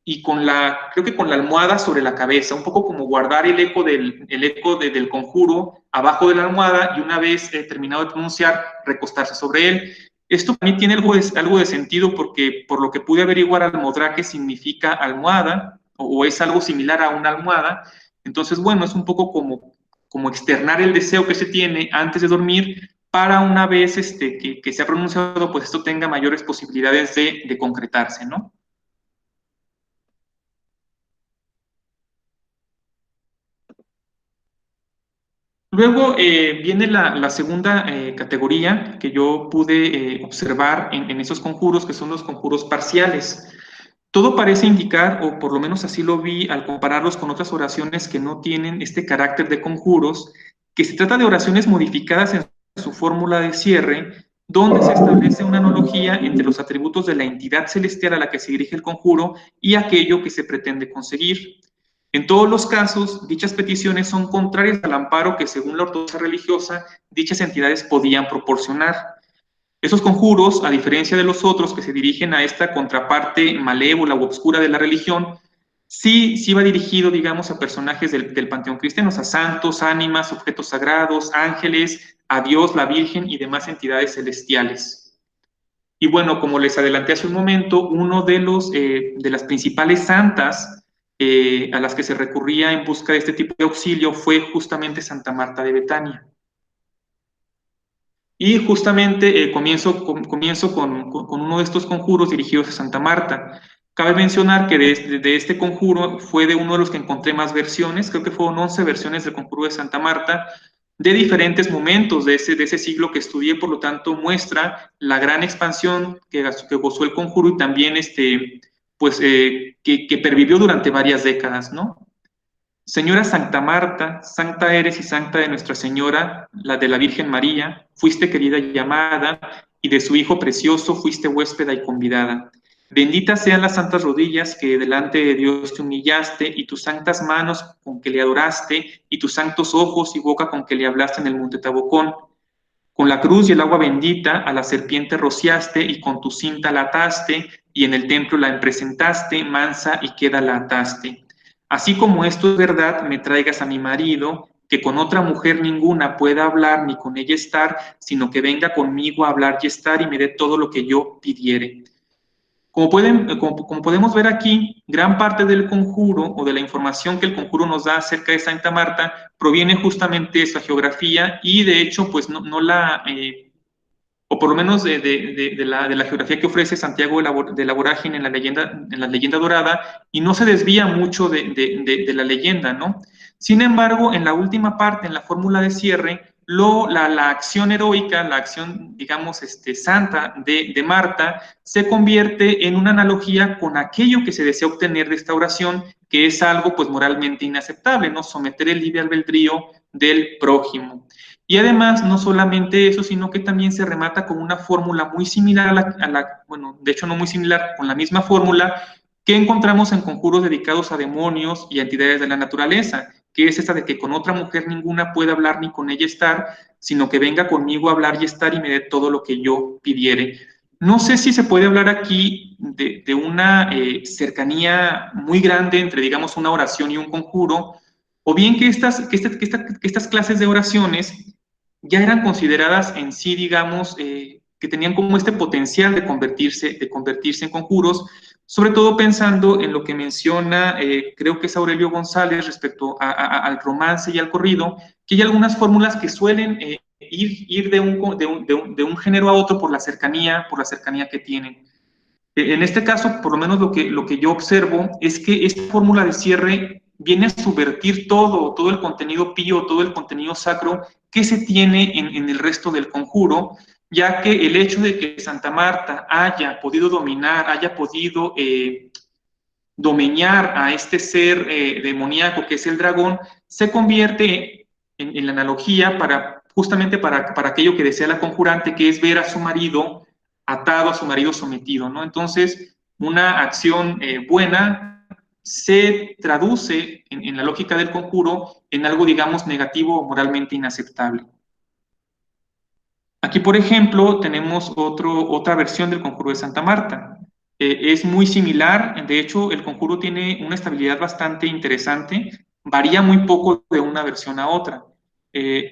y creo que con la almohada sobre la cabeza, un poco como guardar el eco del conjuro abajo de la almohada, y una vez terminado de pronunciar, recostarse sobre él. Esto para mí tiene algo de sentido porque, por lo que pude averiguar, almodraque significa almohada, o es algo similar a una almohada. Entonces, bueno, es un poco como externar el deseo que se tiene antes de dormir, para una vez que se ha pronunciado, pues esto tenga mayores posibilidades de concretarse, ¿no? Luego viene la segunda categoría que yo pude observar en esos conjuros, que son los conjuros parciales. Todo parece indicar, o por lo menos así lo vi al compararlos con otras oraciones que no tienen este carácter de conjuros, que se trata de oraciones modificadas en su fórmula de cierre, donde se establece una analogía entre los atributos de la entidad celestial a la que se dirige el conjuro y aquello que se pretende conseguir. En todos los casos, dichas peticiones son contrarias al amparo que, según la ortodoxia religiosa, dichas entidades podían proporcionar. Esos conjuros, a diferencia de los otros que se dirigen a esta contraparte malévola u obscura de la religión, sí va dirigido, digamos, a personajes del panteón cristiano, a santos, ánimas, objetos sagrados, ángeles, a Dios, la Virgen y demás entidades celestiales. Y bueno, como les adelanté hace un momento, uno de las principales santas a las que se recurría en busca de este tipo de auxilio fue justamente Santa Marta de Betania. Y justamente comienzo con uno de estos conjuros dirigidos a Santa Marta. Cabe mencionar que de este conjuro fue de uno de los que encontré más versiones, creo que fueron 11 versiones del conjuro de Santa Marta, de diferentes momentos de ese siglo que estudié, por lo tanto muestra la gran expansión que gozó el conjuro, y también pues, que pervivió durante varias décadas, ¿no? Señora Santa Marta, santa eres y santa de Nuestra Señora, la de la Virgen María, fuiste querida y amada, y de su Hijo precioso fuiste huéspeda y convidada. Benditas sean las santas rodillas que delante de Dios te humillaste, y tus santas manos con que le adoraste, y tus santos ojos y boca con que le hablaste en el monte Tabocón. Con la cruz y el agua bendita a la serpiente rociaste, y con tu cinta la ataste, y en el templo la presentaste, mansa y queda la ataste. Así como esto es verdad, me traigas a mi marido, que con otra mujer ninguna pueda hablar ni con ella estar, sino que venga conmigo a hablar y estar, y me dé todo lo que yo pidiere. Como podemos ver aquí, gran parte del conjuro o de la información que el conjuro nos da acerca de Santa Marta proviene justamente de esa geografía, y de hecho, pues o por lo menos de la geografía que ofrece Santiago de la Vorágine en la leyenda dorada, y no se desvía mucho de la leyenda, ¿no? Sin embargo, en la última parte, en la fórmula de cierre, la acción heroica, la acción, digamos, santa de Marta, se convierte en una analogía con aquello que se desea obtener de esta oración, que es algo pues moralmente inaceptable, ¿no? Someter el libre albedrío del prójimo. Y además, no solamente eso, sino que también se remata con una fórmula muy similar bueno, de hecho no muy similar, con la misma fórmula que encontramos en conjuros dedicados a demonios y a entidades de la naturaleza, que es esta de que con otra mujer ninguna puede hablar ni con ella estar, sino que venga conmigo a hablar y estar, y me dé todo lo que yo pidiere. No sé si se puede hablar aquí de una cercanía muy grande entre, digamos, una oración y un conjuro, o bien que estas clases de oraciones ya eran consideradas en sí, digamos, que tenían como este potencial de convertirse en conjuros, sobre todo pensando en lo que menciona, creo que es Aurelio González, respecto al romance y al corrido, que hay algunas fórmulas que suelen ir de un género a otro por la cercanía que tienen. En este caso, por lo menos lo que yo observo es que esta fórmula de cierre viene a subvertir todo el contenido pío, todo el contenido sacro que se tiene en el resto del conjuro, ya que el hecho de que Santa Marta haya podido dominar, haya podido domeñar a este ser demoníaco que es el dragón, se convierte en la analogía justamente para aquello que desea la conjurante, que es ver a su marido atado, a su marido sometido, ¿no? Entonces, una acción buena se traduce en la lógica del conjuro en algo, digamos, negativo o moralmente inaceptable. Aquí, por ejemplo, tenemos otra versión del conjuro de Santa Marta. Es muy similar, de hecho, el conjuro tiene una estabilidad bastante interesante, varía muy poco de una versión a otra.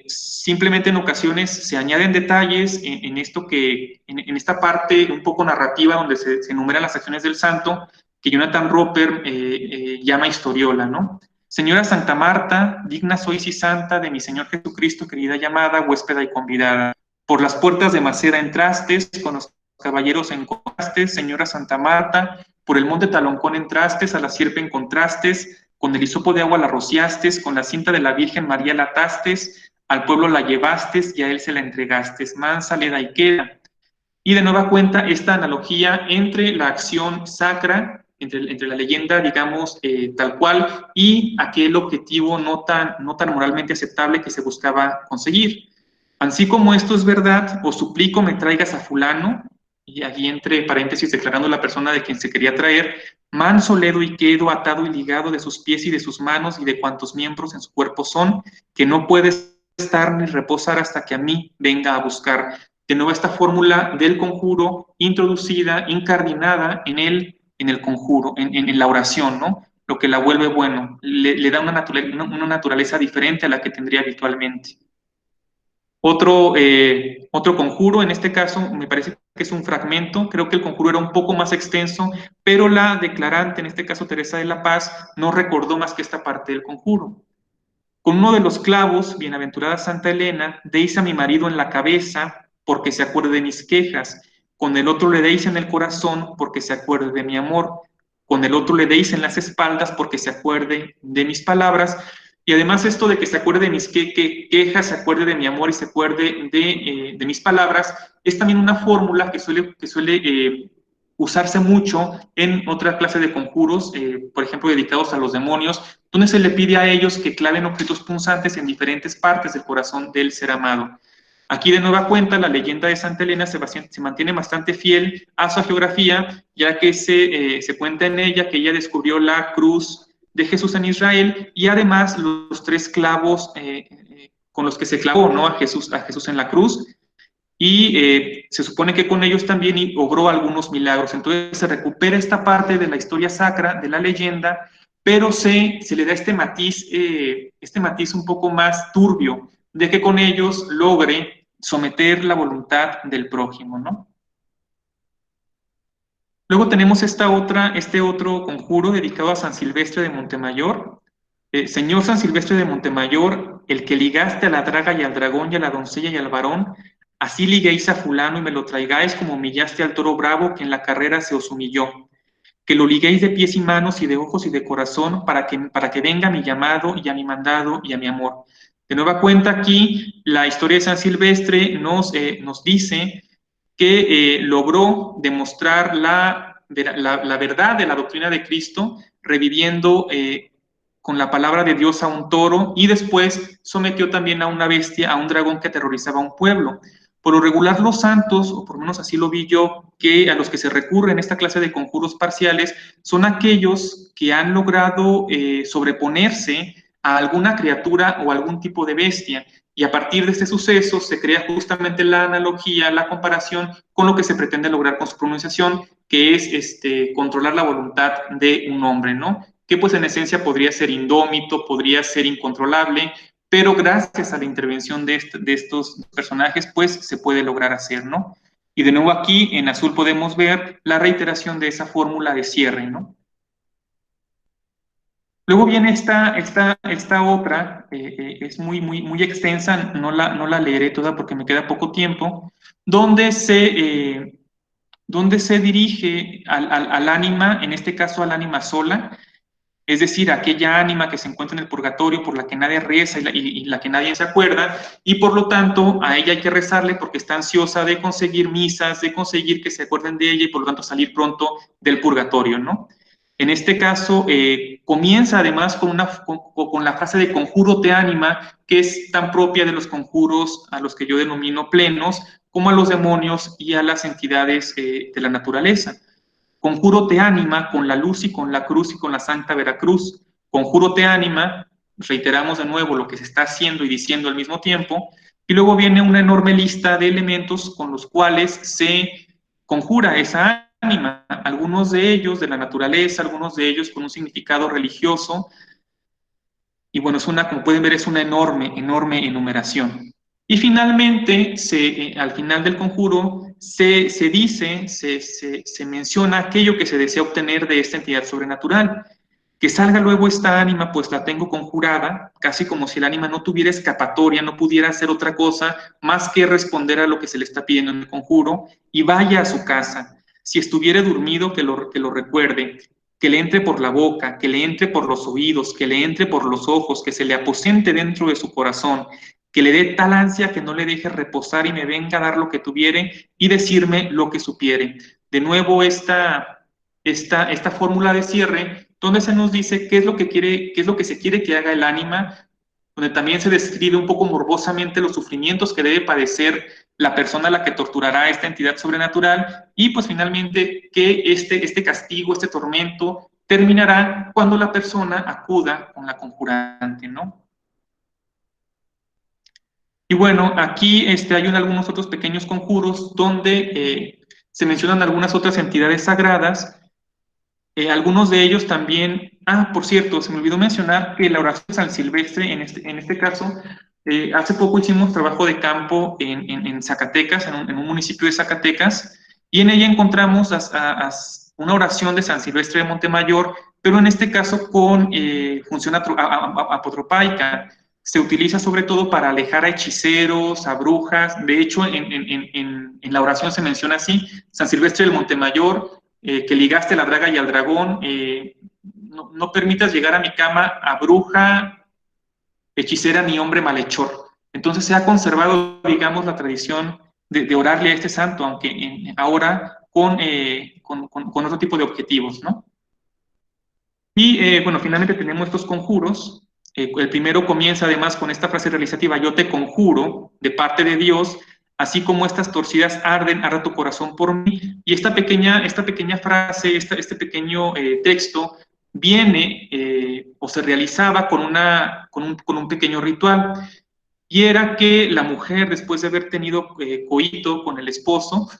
Simplemente en ocasiones se añaden detalles en esta parte un poco narrativa donde se enumeran las acciones del santo, que Jonathan Roper llama historiola, ¿no? Señora Santa Marta, digna sois y santa de mi Señor Jesucristo, querida llamada, huéspeda y convidada. Por las puertas de Macera entrastes, con los caballeros encontrastes, señora Santa Marta, por el monte Taloncón entrastes, a la sierpe encontrastes, con el hisopo de agua la rociastes, con la cinta de la Virgen María la atastes, al pueblo la llevastes y a él se la entregastes, mansa, leda y queda. Y de nueva cuenta esta analogía entre la acción sacra, entre la leyenda, digamos, tal cual, y aquel objetivo no tan moralmente aceptable que se buscaba conseguir. Así como esto es verdad, os suplico me traigas a fulano, y allí entre paréntesis declarando la persona de quien se quería traer, manso, ledo y quedo, atado y ligado de sus pies y de sus manos y de cuantos miembros en su cuerpo son, que no puede estar ni reposar hasta que a mí venga a buscar. De nuevo esta fórmula del conjuro introducida, incardinada en el conjuro, en la oración, ¿no? Lo que la vuelve bueno, le da una naturaleza diferente a la que tendría habitualmente. Otro conjuro, en este caso me parece que es un fragmento, creo que el conjuro era un poco más extenso, pero la declarante, en este caso Teresa de la Paz, no recordó más que esta parte del conjuro. Con uno de los clavos, bienaventurada Santa Elena, deis a mi marido en la cabeza porque se acuerde de mis quejas, con el otro le deis en el corazón porque se acuerde de mi amor, con el otro le deis en las espaldas porque se acuerde de mis palabras. Y además esto de que se acuerde de mis quejas, se acuerde de mi amor y se acuerde de mis palabras, es también una fórmula que suele usarse mucho en otra clase de conjuros, por ejemplo, dedicados a los demonios, donde se le pide a ellos que claven objetos punzantes en diferentes partes del corazón del ser amado. Aquí de nueva cuenta la leyenda de Santa Elena se mantiene bastante fiel a su geografía, ya que se cuenta en ella que ella descubrió la cruz de Jesús en Israel y además los 3 clavos con los que se clavó, ¿no?, a Jesús en la cruz, y se supone que con ellos también obró algunos milagros. Entonces se recupera esta parte de la historia sacra, de la leyenda, pero se le da este matiz un poco más turbio, de que con ellos logre someter la voluntad del prójimo, ¿no? Luego tenemos este otro conjuro dedicado a San Silvestre de Montemayor. Señor San Silvestre de Montemayor, el que ligaste a la draga y al dragón y a la doncella y al varón, así liguéis a fulano y me lo traigáis como humillaste al toro bravo que en la carrera se os humilló. Que lo liguéis de pies y manos y de ojos y de corazón para que venga a mi llamado y a mi mandado y a mi amor. De nueva cuenta aquí, la historia de San Silvestre nos dice que logró demostrar la verdad de la doctrina de Cristo, reviviendo con la palabra de Dios a un toro, y después sometió también a una bestia, a un dragón que aterrorizaba a un pueblo. Por lo regular los santos, o por lo menos así lo vi yo, que a los que se recurre en esta clase de conjuros parciales son aquellos que han logrado sobreponerse a alguna criatura o algún tipo de bestia, y a partir de este suceso se crea justamente la analogía, la comparación con lo que se pretende lograr con su pronunciación, que es controlar la voluntad de un hombre, ¿no? Que pues en esencia podría ser indómito, podría ser incontrolable, pero gracias a la intervención de estos personajes, pues se puede lograr hacer, ¿no? Y de nuevo aquí en azul podemos ver la reiteración de esa fórmula de cierre, ¿no? Luego viene esta otra, es muy extensa, no la leeré toda porque me queda poco tiempo, donde se dirige al ánima, en este caso al ánima sola, es decir, aquella ánima que se encuentra en el purgatorio por la que nadie reza y la que nadie se acuerda, y por lo tanto a ella hay que rezarle porque está ansiosa de conseguir misas, de conseguir que se acuerden de ella y por lo tanto salir pronto del purgatorio, ¿no? En este caso, comienza además con la frase de conjuro te anima, que es tan propia de los conjuros a los que yo denomino plenos, como a los demonios y a las entidades de la naturaleza. Conjuro te anima con la luz y con la cruz y con la Santa Veracruz. Conjuro te anima, reiteramos de nuevo lo que se está haciendo y diciendo al mismo tiempo, y luego viene una enorme lista de elementos con los cuales se conjura esa ánima, algunos de ellos de la naturaleza, algunos de ellos con un significado religioso, y bueno, como pueden ver, es una enorme enumeración. Y finalmente, al final del conjuro, se menciona aquello que se desea obtener de esta entidad sobrenatural. Que salga luego esta ánima, pues la tengo conjurada, casi como si el ánima no tuviera escapatoria, no pudiera hacer otra cosa más que responder a lo que se le está pidiendo en el conjuro, y vaya a su casa. Si estuviera dormido, que lo recuerde, que le entre por la boca, que le entre por los oídos, que le entre por los ojos, que se le aposente dentro de su corazón, que le dé tal ansia que no le deje reposar y me venga a dar lo que tuviere y decirme lo que supiere. De nuevo esta fórmula de cierre, donde se nos dice qué es lo que se quiere que haga el ánima, donde también se describe un poco morbosamente los sufrimientos que debe padecer la persona a la que torturará a esta entidad sobrenatural, y pues finalmente que este castigo, este tormento, terminará cuando la persona acuda con la conjurante, ¿no? Y bueno, aquí hay algunos otros pequeños conjuros donde se mencionan algunas otras entidades sagradas. Algunos de ellos también, por cierto, se me olvidó mencionar que la oración de San Silvestre, en este caso, hace poco hicimos trabajo de campo en Zacatecas, en un municipio de Zacatecas, y en ella encontramos una oración de San Silvestre de Montemayor, pero en este caso con función apotropaica. Se utiliza sobre todo para alejar a hechiceros, a brujas. De hecho, en la oración se menciona así: San Silvestre del Montemayor, que ligaste a la draga y al dragón, no permitas llegar a mi cama a bruja, hechicera ni hombre malhechor. Entonces se ha conservado, digamos, la tradición de orarle a este santo, aunque ahora con otro tipo de objetivos, ¿no? Y bueno, finalmente tenemos estos conjuros El primero comienza además con esta frase realizativa: yo te conjuro de parte de Dios, así como estas torcidas arden, arda tu corazón por mí. Y esta pequeña frase, este pequeño texto, viene o se realizaba con un pequeño ritual. Y era que la mujer, después de haber tenido coito con el esposo,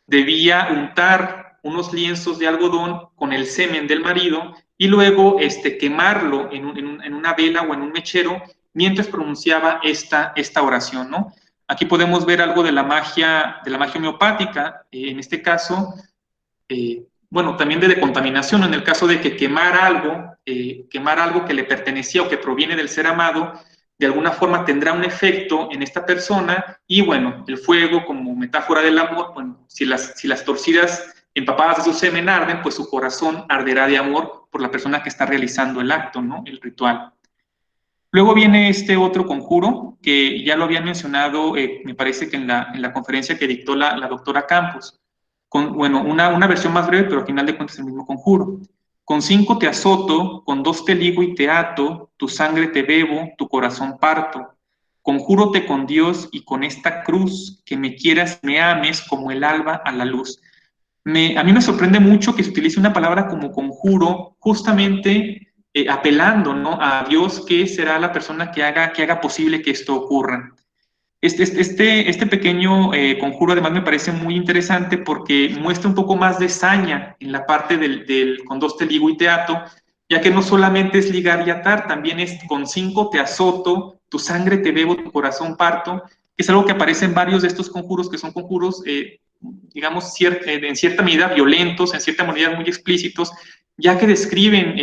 debía untar unos lienzos de algodón con el semen del marido y luego quemarlo en una vela o en un mechero mientras pronunciaba esta oración, ¿no? Aquí podemos ver algo de la magia homeopática, en este caso, bueno, también de decontaminación, en el caso de que quemar algo que le pertenecía o que proviene del ser amado, de alguna forma tendrá un efecto en esta persona. Y bueno, el fuego como metáfora del amor, bueno, si las torcidas empapadas de su semen arden, pues su corazón arderá de amor por la persona que está realizando el acto, ¿no? El ritual. Luego viene este otro conjuro, que ya lo habían mencionado, me parece que en la conferencia que dictó la doctora Campos. Bueno, una versión más breve, pero al final de cuentas es el mismo conjuro. Con 5 te azoto, con 2 te ligo y te ato, tu sangre te bebo, tu corazón parto. Conjúrote con Dios y con esta cruz, que me quieras, me ames como el alba a la luz. A mí me sorprende mucho que se utilice una palabra como conjuro, justamente apelando, ¿no?, a Dios, que será la persona que haga posible que esto ocurra. Este pequeño conjuro además me parece muy interesante porque muestra un poco más de saña en la parte del con 2 te ligo y te ato, ya que no solamente es ligar y atar, también es con 5 te azoto, tu sangre te bebo, tu corazón parto, que es algo que aparece en varios de estos conjuros, que son conjuros, digamos, en cierta medida violentos, en cierta medida muy explícitos, ya que describen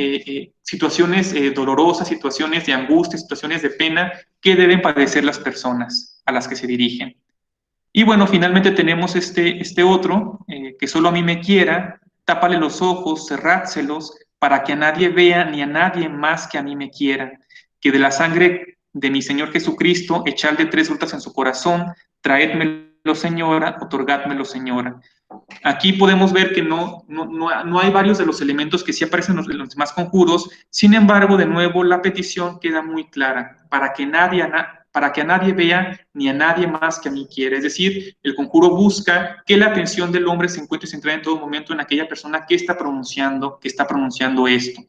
situaciones dolorosas, situaciones de angustia, situaciones de pena que deben padecer las personas a las que se dirigen. Y bueno, finalmente tenemos este otro, que solo a mí me quiera, tápale los ojos, cerrádselos, para que a nadie vea ni a nadie más que a mí me quiera, que de la sangre de mi Señor Jesucristo, echadle 3 gotas en su corazón, traédmelo, Señora, otorgádmelo, Señora. Aquí podemos ver que no hay varios de los elementos que sí aparecen en los demás conjuros. Sin embargo, de nuevo, la petición queda muy clara: para que a nadie vea ni a nadie más que a mí quiera. Es decir, el conjuro busca que la atención del hombre se encuentre centrada en todo momento en aquella persona que está pronunciando esto.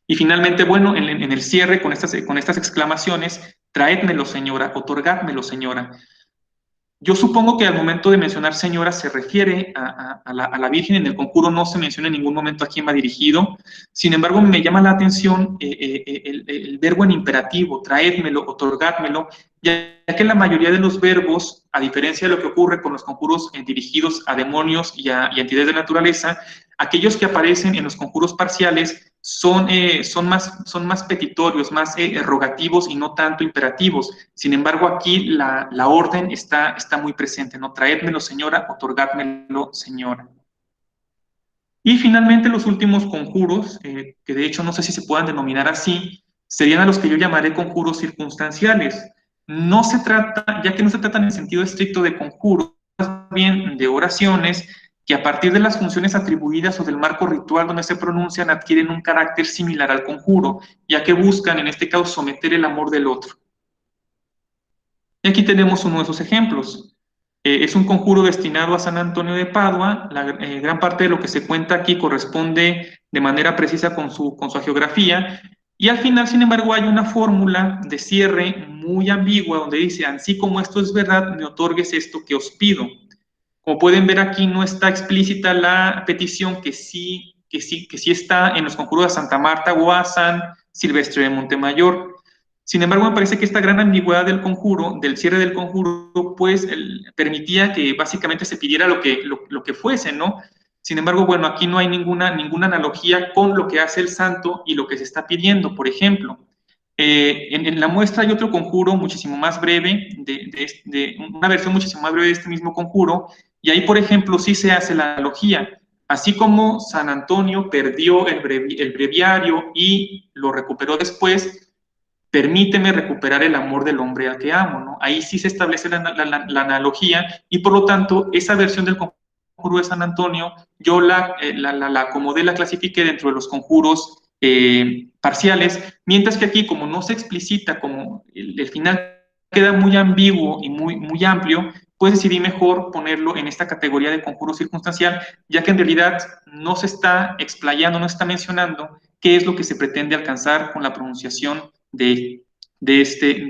Y finalmente, bueno, en el cierre, con estas exclamaciones: traédmelo, Señora, otorgádmelo, Señora. Yo supongo que al momento de mencionar señora se refiere a la Virgen. En el conjuro no se menciona en ningún momento a quién va dirigido. Sin embargo, me llama la atención el verbo en imperativo: traédmelo, otorgádmelo, ya que la mayoría de los verbos, a diferencia de lo que ocurre con los conjuros dirigidos a demonios y a entidades de naturaleza, aquellos que aparecen en los conjuros parciales son más petitorios, más rogativos y no tanto imperativos. Sin embargo, aquí la orden está muy presente, ¿no? Traédmelo, Señora, otorgádmelo, Señora. Y finalmente los últimos conjuros, que de hecho no sé si se puedan denominar así, serían a los que yo llamaré conjuros circunstanciales. Ya que no se trata en el sentido estricto de conjuros, más bien de oraciones que a partir de las funciones atribuidas o del marco ritual donde se pronuncian adquieren un carácter similar al conjuro, ya que buscan en este caso someter el amor del otro. Y aquí tenemos uno de esos ejemplos. Es un conjuro destinado a San Antonio de Padua. Gran parte de lo que se cuenta aquí corresponde de manera precisa con su hagiografía. Y al final, sin embargo, hay una fórmula de cierre muy ambigua donde dice: así como esto es verdad, me otorgues esto que os pido. Como pueden ver aquí, no está explícita la petición, que sí está en los conjuros de Santa Marta o a San Silvestre de Montemayor. Sin embargo, me parece que esta gran ambigüedad del cierre del conjuro, pues permitía que básicamente se pidiera lo que fuese, ¿no? Sin embargo, bueno, aquí no hay ninguna analogía con lo que hace el santo y lo que se está pidiendo. Por ejemplo, en la muestra hay otro conjuro muchísimo más breve, una versión muchísimo más breve de este mismo conjuro, y ahí, por ejemplo, sí se hace la analogía. Así como San Antonio perdió el breviario y lo recuperó después, permíteme recuperar el amor del hombre al que amo, ¿no? Ahí sí se establece la analogía, y por lo tanto esa versión del conjuro de San Antonio yo la acomodé, la clasifiqué dentro de los conjuros parciales, mientras que aquí, como no se explicita, como el final queda muy ambiguo y muy amplio, pues decidí mejor ponerlo en esta categoría de conjuro circunstancial, ya que en realidad no se está explayando, no se está mencionando qué es lo que se pretende alcanzar con la pronunciación de este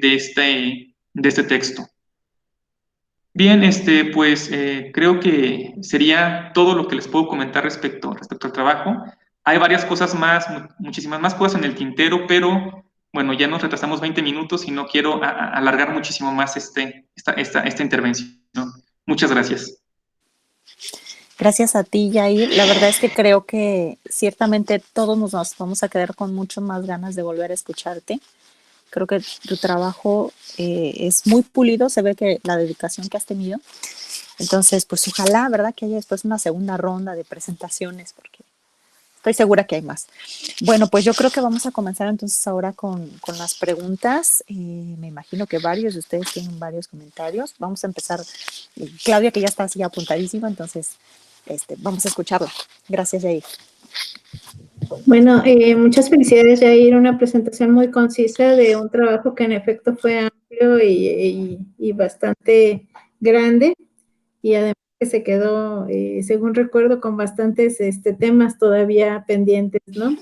texto. Bien, pues creo que sería todo lo que les puedo comentar respecto al trabajo. Hay varias cosas más, muchísimas más cosas en el tintero, pero bueno, ya nos retrasamos 20 minutos y no quiero alargar muchísimo más esta intervención, ¿no? Muchas gracias. Gracias a ti, Yair. La verdad es que creo que ciertamente todos nos vamos a quedar con mucho más ganas de volver a escucharte. Creo que tu trabajo es muy pulido, se ve que la dedicación que has tenido. Entonces, pues ojalá, ¿verdad? Que haya después una segunda ronda de presentaciones, porque estoy segura que hay más. Bueno, pues yo creo que vamos a comenzar entonces ahora con las preguntas. Me imagino que varios de ustedes tienen varios comentarios. Vamos a empezar. Claudia, que ya está así apuntadísima, entonces vamos a escucharla. Gracias, Jair. Bueno, muchas felicidades, Jair. Una presentación muy concisa de un trabajo que en efecto fue amplio y bastante grande, y además que se quedó, según recuerdo, con bastantes temas todavía pendientes, ¿no?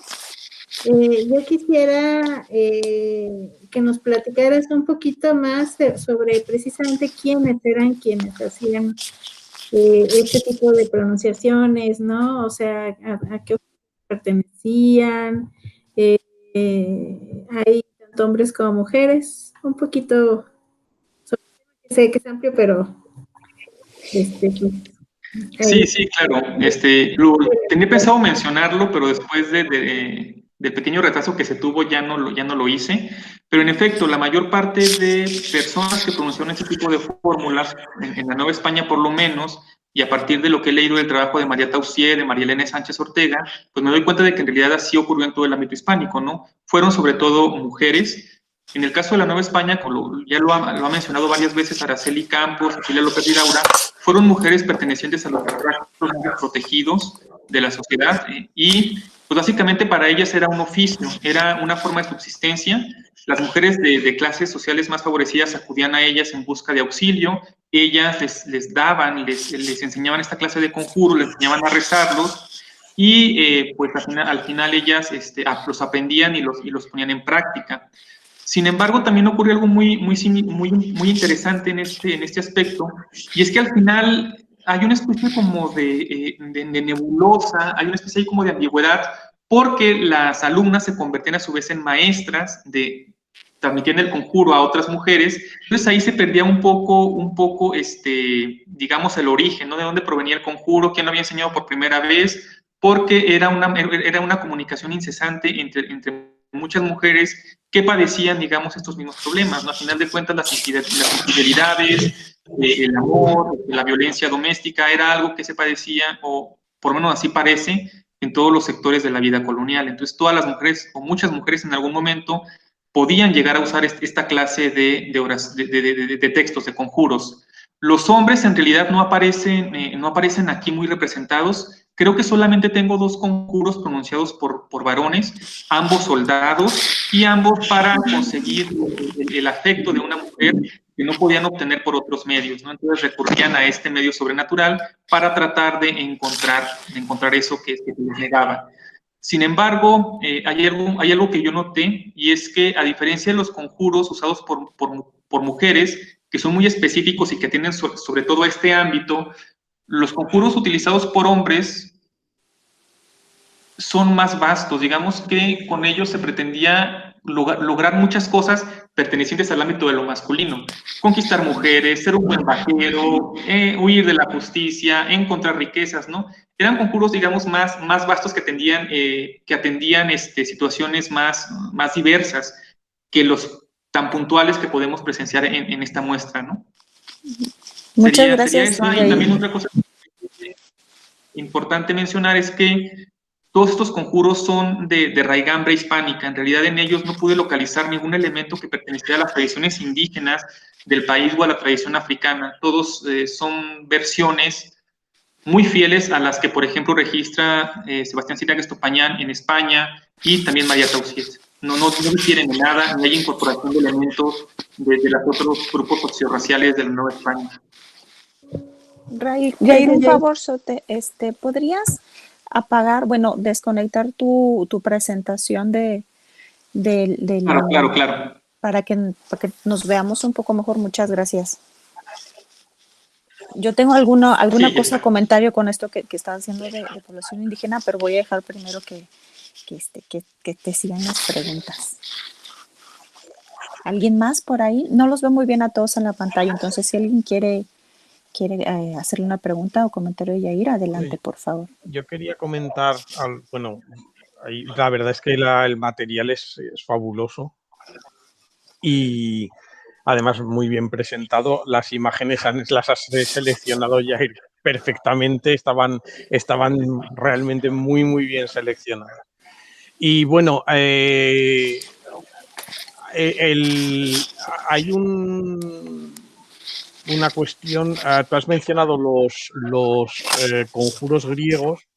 Yo quisiera que nos platicaras un poquito más sobre precisamente quiénes eran quienes hacían este tipo de pronunciaciones, ¿no? O sea, a qué pertenecían, hay tanto hombres como mujeres, un poquito, sé que es amplio, pero Sí, sí, claro. Tenía pensado mencionarlo, pero después del pequeño retraso que se tuvo ya no lo hice. Pero en efecto, la mayor parte de personas que pronunciaron este tipo de fórmulas, en la Nueva España por lo menos, y a partir de lo que he leído del trabajo de María Taussier, de María Elena Sánchez Ortega, pues me doy cuenta de que en realidad así ocurrió en todo el ámbito hispánico, ¿no? Fueron sobre todo mujeres. En el caso de la Nueva España, ya lo ha mencionado varias veces Araceli Campos, Cecilia López Ridaura, fueron mujeres pertenecientes a los tractos protegidos de la sociedad y pues básicamente para ellas era un oficio, era una forma de subsistencia. Las mujeres de clases sociales más favorecidas acudían a ellas en busca de auxilio, ellas les daban, les enseñaban esta clase de conjuros, les enseñaban a rezarlos y pues al final ellas los aprendían y los ponían en práctica. Sin embargo, también ocurrió algo muy interesante en este aspecto, y es que al final hay una especie como de nebulosa, hay una especie ahí como de ambigüedad, porque las alumnas se convertían a su vez en maestras, transmitían el conjuro a otras mujeres, entonces ahí se perdía un poco digamos, el origen, ¿no? De dónde provenía el conjuro, quién lo había enseñado por primera vez, porque era una comunicación incesante entre muchas mujeres que padecían, digamos, estos mismos problemas, ¿no? Al final de cuentas, las infidelidades, el amor, la violencia doméstica, era algo que se padecía, o por lo menos así parece, en todos los sectores de la vida colonial. Entonces, todas las mujeres, o muchas mujeres en algún momento, podían llegar a usar esta clase de textos, de conjuros. Los hombres en realidad no aparecen aquí muy representados. Creo que solamente tengo 2 conjuros pronunciados por varones, ambos soldados y ambos para conseguir el afecto de una mujer que no podían obtener por otros medios, ¿no? Entonces recurrían a este medio sobrenatural para tratar de encontrar eso que les negaba. Sin embargo, hay algo que yo noté, y es que a diferencia de los conjuros usados por mujeres, que son muy específicos y que tienen sobre todo este ámbito, los conjuros utilizados por hombres son más vastos. Digamos que con ellos se pretendía lograr muchas cosas pertenecientes al ámbito de lo masculino. Conquistar mujeres, ser un buen vaquero, huir de la justicia, encontrar riquezas, ¿no? Eran conjuros, digamos, más vastos que atendían situaciones más diversas que los tan puntuales que podemos presenciar en esta muestra, ¿no? Muchas Sería gracias. esa, y también otra cosa importante mencionar es que todos estos conjuros son de raigambre hispánica. En realidad en ellos no pude localizar ningún elemento que perteneciera a las tradiciones indígenas del país o a la tradición africana. Todos son versiones muy fieles a las que, por ejemplo, registra Sebastián Silaga Estopañán en España y también María Tauziet. No difieren en nada, ni hay incorporación de elementos de los otros grupos sociorraciales de la Nueva España. Jair, un favor, ¿podrías apagar, bueno, desconectar tu presentación Claro. para que nos veamos un poco mejor? Muchas gracias. Yo tengo alguna cosa, comentario con esto que estás haciendo de población indígena, pero voy a dejar primero que te sigan las preguntas. ¿Alguien más por ahí? No los veo muy bien a todos en la pantalla, entonces si alguien quiere hacerle una pregunta o comentario de Jair, adelante, por favor. Yo quería comentar, bueno, la verdad es que el material es fabuloso y además muy bien presentado. Las imágenes las has seleccionado, Jair, perfectamente, estaban realmente muy, muy bien seleccionadas. Y bueno, hay una cuestión, tú has mencionado los conjuros griegos,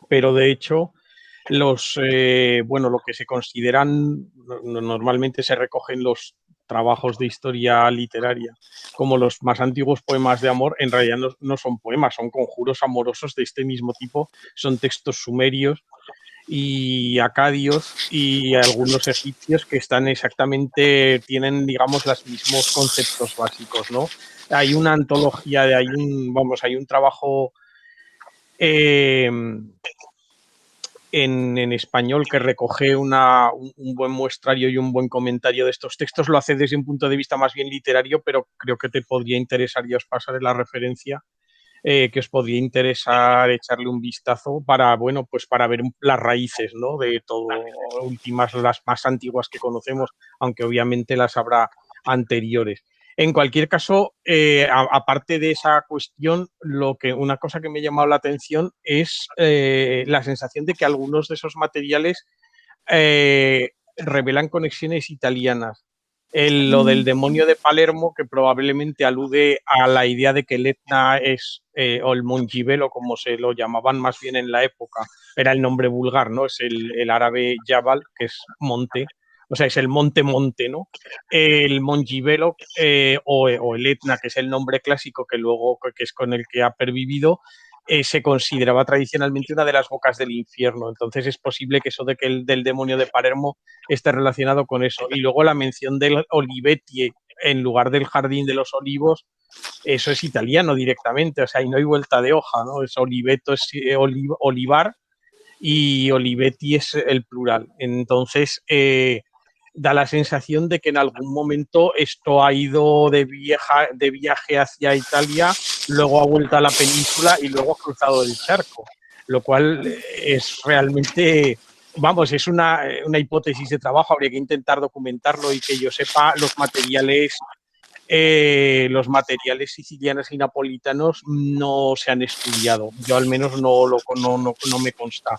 pero de hecho lo que se consideran, normalmente se recogen los trabajos de historia literaria como los más antiguos poemas de amor, en realidad no son poemas, son conjuros amorosos de este mismo tipo, son textos sumerios y acadios y algunos egipcios que tienen, digamos, los mismos conceptos básicos, ¿no? Hay una antología, hay un trabajo en español que recoge un buen muestrario y un buen comentario de estos textos. Lo hace desde un punto de vista más bien literario, pero creo que te podría interesar, y os pasaré la referencia, que os podría interesar echarle un vistazo para ver las raíces, ¿no? De todo, las más antiguas que conocemos, aunque obviamente las habrá anteriores. En cualquier caso, aparte de esa cuestión, una cosa que me ha llamado la atención es la sensación de que algunos de esos materiales revelan conexiones italianas. Lo del demonio de Palermo, que probablemente alude a la idea de que el Etna o el Mongibelo, como se lo llamaban más bien en la época, era el nombre vulgar, ¿no? Es el árabe Jabal, que es monte, o sea, es el monte, ¿no? El Mongibelo o el Etna, que es el nombre clásico que es con el que ha pervivido, se consideraba tradicionalmente una de las bocas del infierno. Entonces es posible que eso del demonio de Palermo esté relacionado con eso. Y luego la mención del Olivetti en lugar del Jardín de los Olivos, eso es italiano directamente, o sea, ahí no hay vuelta de hoja, ¿no? Es Oliveto, es olivar, y Olivetti es el plural. Entonces, da la sensación de que en algún momento esto ha ido de viaje hacia Italia, luego ha vuelto a la península y luego ha cruzado el charco, lo cual es realmente, es una hipótesis de trabajo. Habría que intentar documentarlo y que yo sepa, los materiales sicilianos y napolitanos no se han estudiado. Yo al menos no me consta.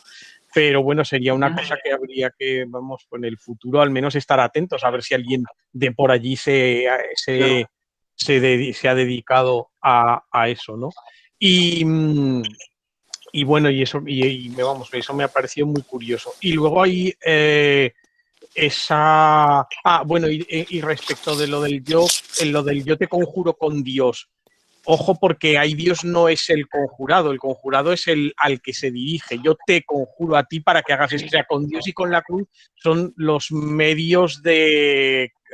Pero bueno, sería una cosa que habría que, en el futuro al menos estar atentos a ver si alguien de por allí se ha dedicado a eso, ¿no? Y bueno, eso me ha parecido muy curioso. Y luego hay y respecto de lo del yo te conjuro con Dios. Ojo, porque ahí Dios no es el conjurado es al que se dirige. Yo te conjuro a ti para que hagas esto. O sea, con Dios y con la cruz son los medios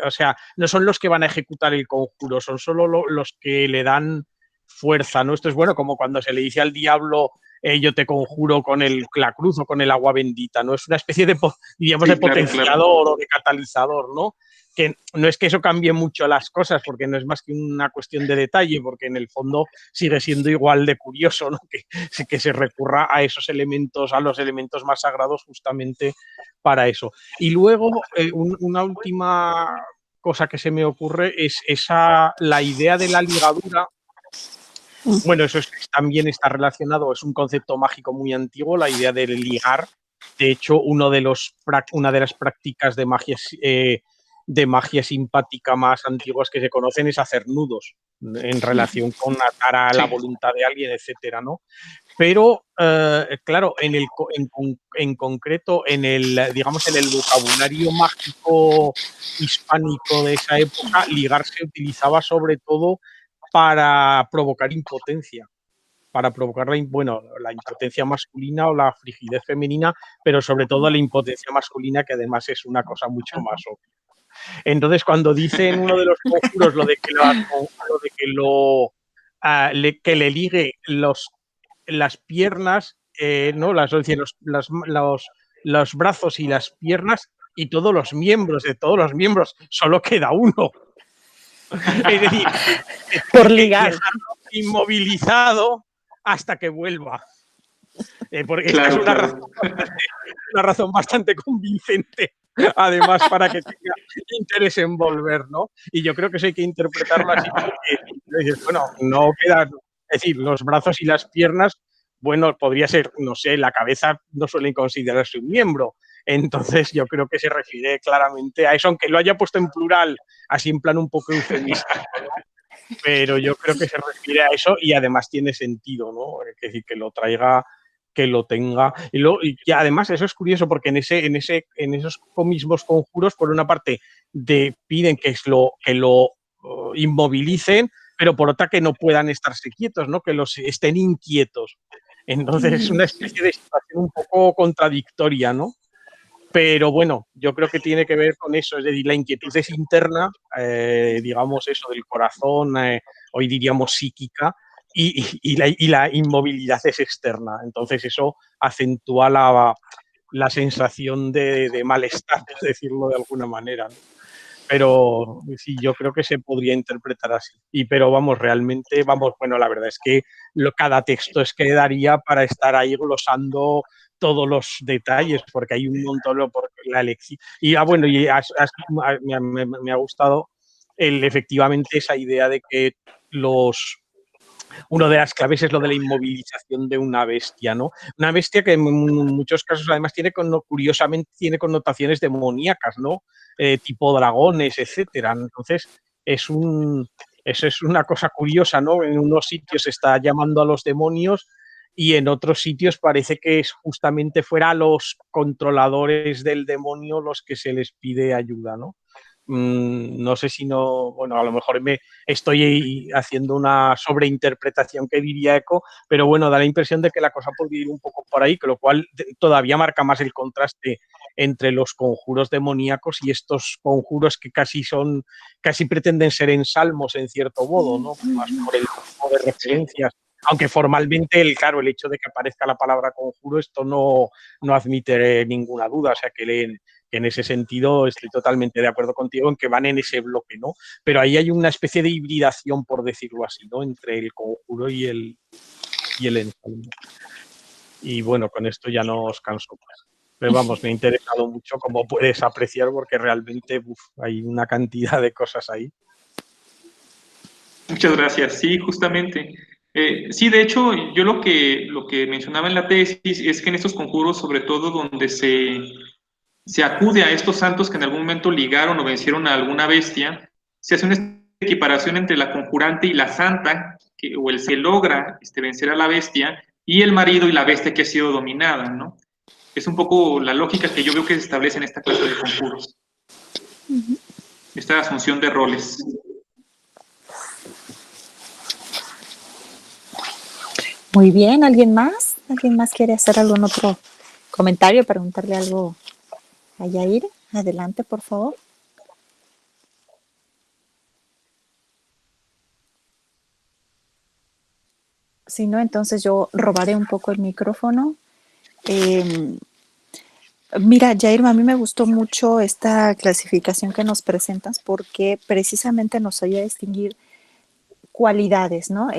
o sea, no son los que van a ejecutar el conjuro, son solo los que le dan fuerza, ¿no? Esto es como cuando se le dice al diablo, yo te conjuro con la cruz o con el agua bendita, ¿no? Es una especie de, digamos, de potenciador o de catalizador, ¿no? Que no es que eso cambie mucho las cosas, porque no es más que una cuestión de detalle, porque en el fondo sigue siendo igual de curioso, ¿no? que se recurra a esos elementos, a los elementos más sagrados justamente para eso. Y luego, una última cosa que se me ocurre es la idea de la ligadura. Bueno, eso también está relacionado, es un concepto mágico muy antiguo, la idea de ligar. De hecho, una de las prácticas de magia de magia simpática más antiguas que se conocen es hacer nudos en relación con atar a la voluntad de alguien, etcétera, ¿no? Pero, claro, en concreto, digamos, en el vocabulario mágico hispánico de esa época, ligar se utilizaba sobre todo para provocar impotencia, para provocar la impotencia masculina o la frigidez femenina, pero sobre todo la impotencia masculina, que además es una cosa mucho más obvia. Entonces, cuando dice en uno de los conjuros lo de que le ligue las piernas, ¿no? Los brazos y las piernas y todos los miembros, de todos los miembros, solo queda uno. Es decir, por ligar. Dejarlo inmovilizado hasta que vuelva. Porque Claro, esta es una razón bastante convincente, además, para que tenga interés en volver, ¿no? Y yo creo que eso hay que interpretarlo así, porque bueno, no queda, es decir, los brazos y las piernas, bueno, podría ser, no sé, la cabeza no suelen considerarse un miembro. Entonces yo creo que se refiere claramente a eso, aunque lo haya puesto en plural, así en plan un poco eufemístico, ¿no? Pero yo creo que se refiere a eso y además tiene sentido, ¿no? Es decir, que lo traiga, que lo tenga. Y que además eso es curioso porque en esos mismos conjuros, por una parte, piden que lo inmovilicen, pero por otra que no puedan estarse quietos, ¿no? Que los estén inquietos. Entonces es una especie de situación un poco contradictoria, ¿no? Pero bueno, yo creo que tiene que ver con eso, es decir, la inquietud es interna, digamos eso del corazón, hoy diríamos psíquica, y la inmovilidad es externa. Entonces eso acentúa la sensación de malestar, por decirlo de alguna manera, ¿no? Pero sí, yo creo que se podría interpretar así. Pero vamos, realmente, bueno, la verdad es que cada texto es que daría para estar ahí glosando todos los detalles, porque hay un montón por la elección. Y bueno, me ha gustado efectivamente esa idea de que una de las claves es lo de la inmovilización de una bestia, ¿no? Una bestia que en muchos casos además curiosamente tiene connotaciones demoníacas, ¿no? Tipo dragones, etcétera. Entonces, eso es una cosa curiosa, ¿no? En unos sitios se está llamando a los demonios y en otros sitios parece que es justamente fuera a los controladores del demonio los que se les pide ayuda, ¿no? No sé si bueno, a lo mejor me estoy haciendo una sobreinterpretación que diría Eco, pero bueno, da la impresión de que la cosa podría ir un poco por ahí, con lo cual todavía marca más el contraste entre los conjuros demoníacos y estos conjuros que casi pretenden ser en salmos en cierto modo, ¿no? Más por el tipo de referencias. Aunque formalmente, claro, el hecho de que aparezca la palabra conjuro, esto no admite ninguna duda, o sea que en ese sentido estoy totalmente de acuerdo contigo en que van en ese bloque, ¿no? Pero ahí hay una especie de hibridación, por decirlo así, ¿no? Entre el conjuro y el ensalmo. Y bueno, con esto ya no os canso más. Pero vamos, me ha interesado mucho, como puedes apreciar, porque realmente hay una cantidad de cosas ahí. Muchas gracias. Sí, justamente. Sí, de hecho, yo lo que mencionaba en la tesis es que en estos conjuros, sobre todo donde se acude a estos santos que en algún momento ligaron o vencieron a alguna bestia, se hace una equiparación entre la conjurante y la santa, o el se logra vencer a la bestia, y el marido y la bestia que ha sido dominada, ¿no? Es un poco la lógica que yo veo que se establece en esta clase de conjuros. Esta asunción de roles. Muy bien, ¿alguien más? ¿Alguien más quiere hacer algún otro comentario, preguntarle algo a Yair? Adelante, por favor. Si no, entonces yo robaré un poco el micrófono. Mira, Yair, a mí me gustó mucho esta clasificación que nos presentas porque precisamente nos ayuda a distinguir cualidades, ¿no?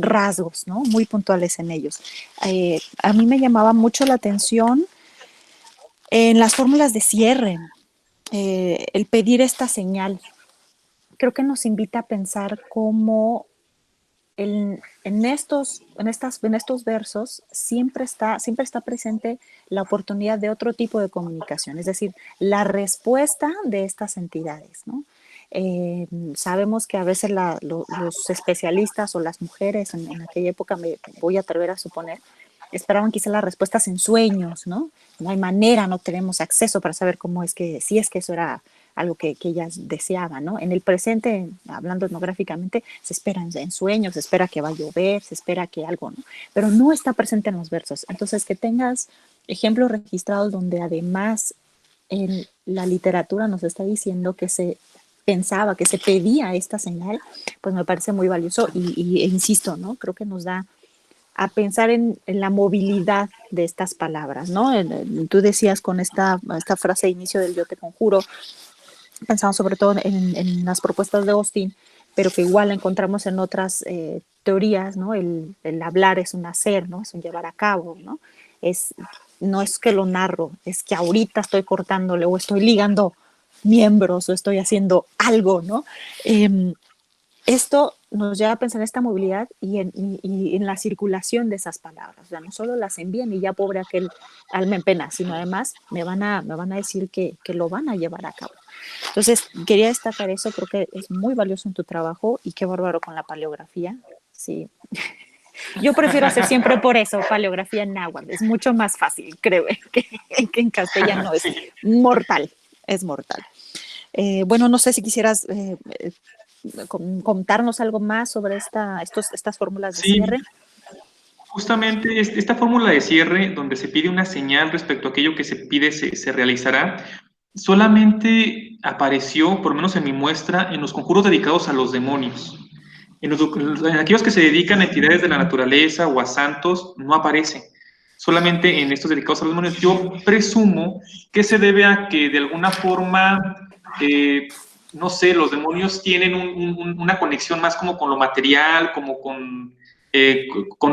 Rasgos, ¿no? Muy puntuales en ellos. A mí me llamaba mucho la atención en las fórmulas de cierre, el pedir esta señal. Creo que nos invita a pensar cómo en estos versos siempre está presente la oportunidad de otro tipo de comunicación, es decir, la respuesta de estas entidades, ¿no? Sabemos que a veces los especialistas o las mujeres en aquella época, me voy a atrever a suponer, esperaban quizá las respuestas en sueños, ¿no? No hay manera, no tenemos acceso para saber cómo es que, si es que eso era algo que ellas deseaban, ¿no? En el presente, hablando etnográficamente, se espera en sueños, se espera que va a llover, se espera que algo, ¿no? Pero no está presente en los versos. Entonces, que tengas ejemplos registrados donde además en la literatura nos está diciendo que se pensaba, que se pedía esta señal, pues me parece muy valioso e insisto, ¿no? Creo que nos da a pensar en la movilidad de estas palabras, ¿no? Tú decías con esta frase de inicio del yo te conjuro, pensamos sobre todo en las propuestas de Austin, pero que igual encontramos en otras teorías, ¿no? El hablar es un hacer, ¿no? Es un llevar a cabo, ¿no? No es que lo narro, es que ahorita estoy cortándole o estoy ligando miembros o estoy haciendo algo, ¿no? Esto nos lleva a pensar en esta movilidad y en la circulación de esas palabras. O sea, no solo las envían y ya pobre aquel alma en pena, sino además me van a decir que lo van a llevar a cabo. Entonces, quería destacar eso, creo que es muy valioso en tu trabajo y qué bárbaro con la paleografía. Sí. Yo prefiero hacer siempre por eso, paleografía en náhuatl. Es mucho más fácil, creo, que en castellano. Es mortal, es mortal. Bueno, no sé si quisieras contarnos algo más sobre estas fórmulas de cierre. Justamente esta fórmula de cierre, donde se pide una señal respecto a aquello que se pide se realizará, solamente apareció, por lo menos en mi muestra, en los conjuros dedicados a los demonios. En aquellos que se dedican a entidades de la naturaleza o a santos, no aparece. Solamente en estos dedicados a los demonios. Yo presumo que se debe a que de alguna forma, no sé, los demonios tienen una conexión más como con lo material, como con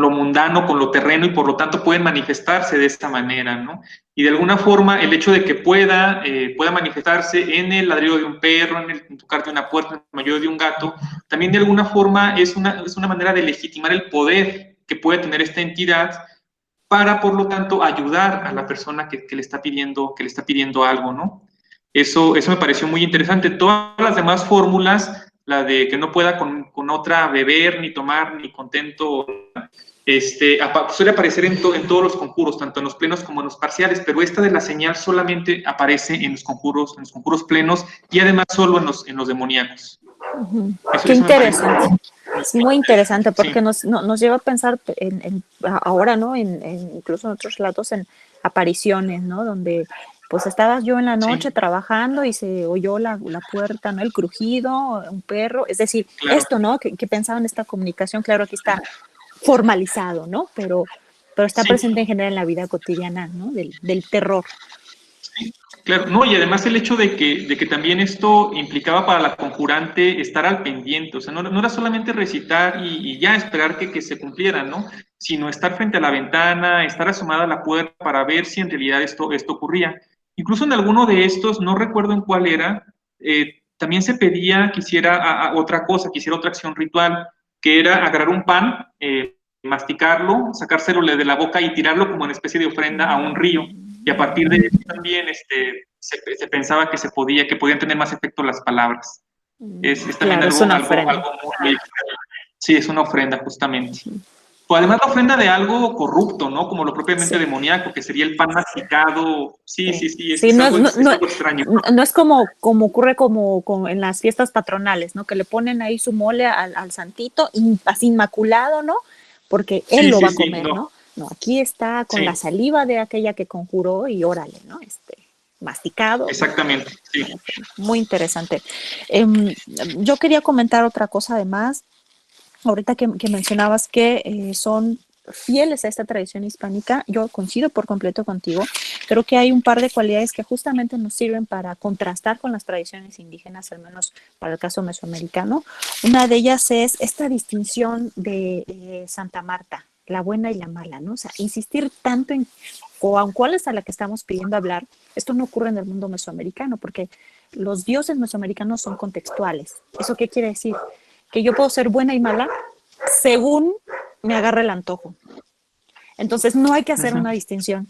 lo mundano, con lo terreno, y por lo tanto pueden manifestarse de esta manera, ¿no? Y de alguna forma el hecho de que pueda manifestarse en el ladrido de un perro, en el tocar de una puerta, en el maullido de un gato, también de alguna forma es una manera de legitimar el poder que puede tener esta entidad para, por lo tanto, ayudar a la persona que le está pidiendo algo, ¿no? Eso me pareció muy interesante. Todas las demás fórmulas, la de que no pueda con otra beber, ni tomar, ni contento, suele aparecer en todos los conjuros, tanto en los plenos como en los parciales, pero esta de la señal solamente aparece en los conjuros plenos y además solo en los demoníacos. Uh-huh. Qué interesante. Es muy interesante porque sí. nos lleva a pensar ahora, ¿no? Incluso en otros relatos, en apariciones, ¿no? Donde pues estaba yo en la noche trabajando y se oyó la puerta, ¿no? El crujido, un perro, es decir, esto, ¿no? Que pensaba en esta comunicación, claro, aquí está formalizado, ¿no? Pero está presente en general en la vida cotidiana, ¿no? Del terror. Sí, claro, no, y además el hecho de que también esto implicaba para la conjurante estar al pendiente, o sea, no era solamente recitar y ya esperar que se cumpliera, ¿no? Sino estar frente a la ventana, estar asomada a la puerta para ver si en realidad esto ocurría. Incluso en alguno de estos, no recuerdo en cuál era, también se pedía que hiciera otra cosa, que hiciera otra acción ritual, que era agarrar un pan, masticarlo, sacárselo de la boca y tirarlo como una especie de ofrenda a un río. Y a partir de eso también se pensaba que podían tener más efecto las palabras. Es también algo muy... Sí, es una ofrenda, justamente. O además la ofrenda de algo corrupto, ¿no? Como lo propiamente demoníaco, que sería el pan masticado. Sí, es algo extraño. No es como ocurre como en las fiestas patronales, ¿no? Que le ponen ahí su mole al santito, así inmaculado, ¿no? Porque él lo va a comer, ¿no? No, aquí está con la saliva de aquella que conjuró y órale, ¿no? Masticado. Exactamente, sí. Muy interesante. Yo quería comentar otra cosa además, ahorita que mencionabas que son fieles a esta tradición hispánica, yo coincido por completo contigo. Creo que hay un par de cualidades que justamente nos sirven para contrastar con las tradiciones indígenas, al menos para el caso mesoamericano. Una de ellas es esta distinción de Santa Marta, la buena y la mala, ¿no? O sea, insistir tanto en cuál es a la que estamos pidiendo hablar. Esto no ocurre en el mundo mesoamericano, porque los dioses mesoamericanos son contextuales. ¿Eso qué quiere decir? Que yo puedo ser buena y mala según me agarra el antojo. Entonces no hay que hacer una distinción.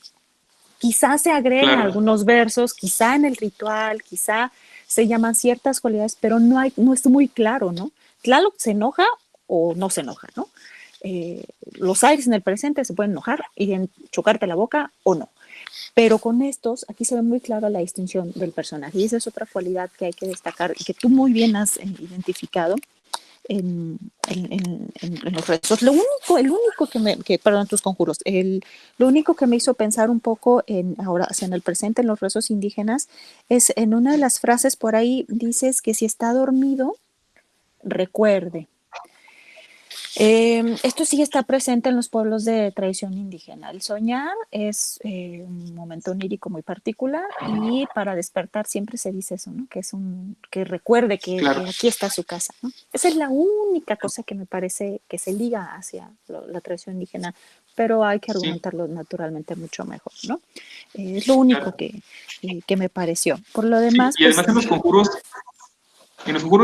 Quizá se agreguen algunos versos, quizá en el ritual, quizá se llaman ciertas cualidades, pero no es muy claro, ¿no? Tlaloc se enoja o no se enoja, ¿no? Los aires en el presente se pueden enojar y chocarte la boca o no. Pero con estos, aquí se ve muy clara la distinción del personaje. Y esa es otra cualidad que hay que destacar y que tú muy bien has identificado en los rezos. El único perdón, tus conjuros, lo único que me hizo pensar un poco en el presente, en los rezos indígenas, es en una de las frases por ahí dices que si está dormido, recuerde. Esto sí está presente en los pueblos de tradición indígena. El soñar es un momento onírico muy particular y para despertar siempre se dice eso, ¿no? Que recuerde que aquí está su casa, ¿no? Esa es la única cosa que me parece que se liga hacia la tradición indígena, pero hay que argumentarlo naturalmente mucho mejor, ¿no? Es lo único que me pareció. Por lo demás, y además en los conjuros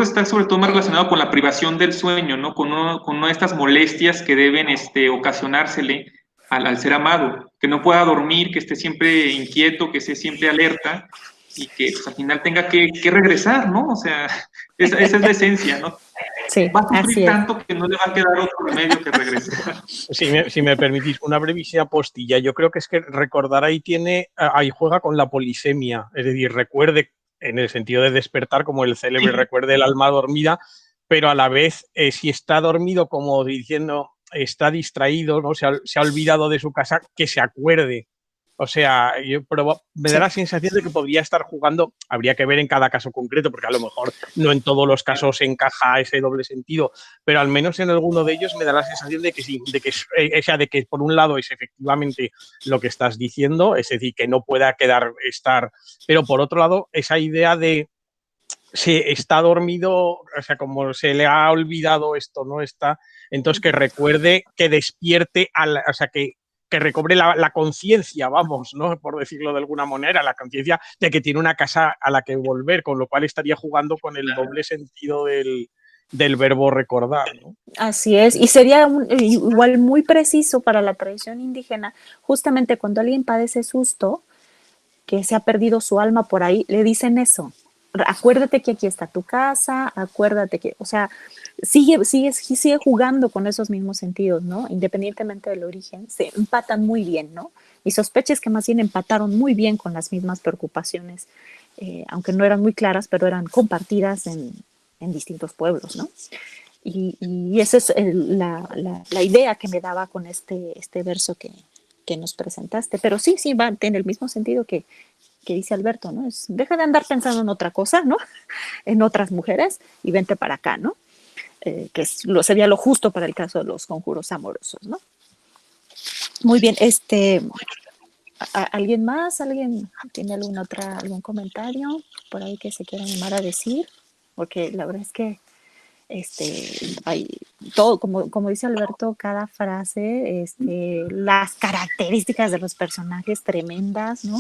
está sobre todo más relacionado con la privación del sueño, ¿no? Con una de estas molestias que deben ocasionársele al ser amado, que no pueda dormir, que esté siempre inquieto, que esté siempre alerta y que pues, al final tenga que regresar, ¿no? O sea, esa es la esencia, ¿no? Sí, va a sufrir tanto que no le va a quedar otro remedio que regresar. Si me permitís una brevísima postilla, yo creo que es que recordar ahí juega con la polisemia, es decir, recuerde en el sentido de despertar, como el célebre recuerde el alma dormida, pero a la vez, si está dormido, como diciendo, está distraído, ¿no? Se ha olvidado de su casa, que se acuerde. O sea, me da la sensación de que podría estar jugando, habría que ver en cada caso concreto, porque a lo mejor no en todos los casos encaja ese doble sentido, pero al menos en alguno de ellos me da la sensación de que sí, de que por un lado es efectivamente lo que estás diciendo, es decir, que no pueda estar, pero por otro lado, esa idea de si está dormido, o sea, como se le ha olvidado esto, no está, entonces que recuerde, que despierte, o sea, que recobre la conciencia, vamos, ¿no? Por decirlo de alguna manera, la conciencia de que tiene una casa a la que volver, con lo cual estaría jugando con el doble sentido del verbo recordar, ¿no? Así es, y sería igual muy preciso para la tradición indígena, justamente cuando alguien padece susto, que se ha perdido su alma por ahí, le dicen eso. Acuérdate que aquí está tu casa, acuérdate que, o sea, sigue jugando con esos mismos sentidos, ¿no? Independientemente del origen, se empatan muy bien, ¿no? Y sospeches que más bien empataron muy bien con las mismas preocupaciones, aunque no eran muy claras, pero eran compartidas en distintos pueblos, ¿no? Y esa es la idea que me daba con este verso que nos presentaste. Pero sí, va en el mismo sentido que dice Alberto, ¿no? Deja de andar pensando en otra cosa, ¿no? En otras mujeres y vente para acá, ¿no? Que sería lo justo para el caso de los conjuros amorosos, ¿no? Muy bien, ¿alguien más? ¿Alguien tiene algún comentario por ahí que se quiera animar a decir? Porque la verdad es que hay todo, como dice Alberto, cada frase, las características de los personajes tremendas, ¿no?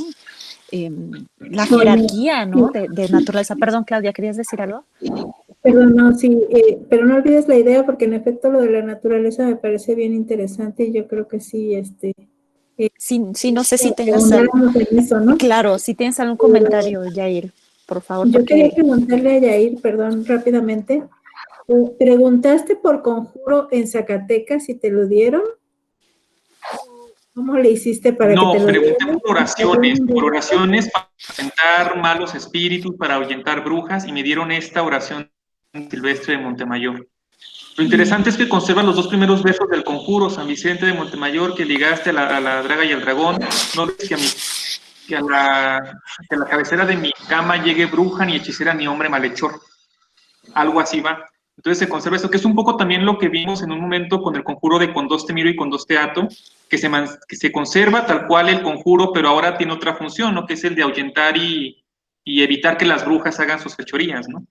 La jerarquía, ¿no? De naturaleza. Perdón, Claudia, ¿querías decir algo? Perdón, no, sí, pero no olvides la idea porque en efecto lo de la naturaleza me parece bien interesante y yo creo que sí, sí, no sé si tengas eso, ¿no? Claro, si tienes algún comentario, Yair, por favor. Yo quería preguntarle a Yair, perdón, rápidamente, ¿preguntaste por conjuro en Zacatecas si te lo dieron? ¿Cómo le hiciste para que te lo dieran? No, pregunté por oraciones para ahuyentar malos espíritus, para ahuyentar brujas, y me dieron esta oración silvestre de Montemayor. Lo interesante es que conserva los dos primeros versos del conjuro, San Vicente de Montemayor, que ligaste a la draga y al dragón. No ves que a la cabecera de mi cama llegue bruja, ni hechicera, ni hombre malhechor. Algo así va. Entonces se conserva esto, que es un poco también lo que vimos en un momento con el conjuro de con dos te miro y con dos te ato, que se conserva tal cual el conjuro, pero ahora tiene otra función, ¿no? Que es el de ahuyentar y evitar que las brujas hagan sus fechorías, ¿no?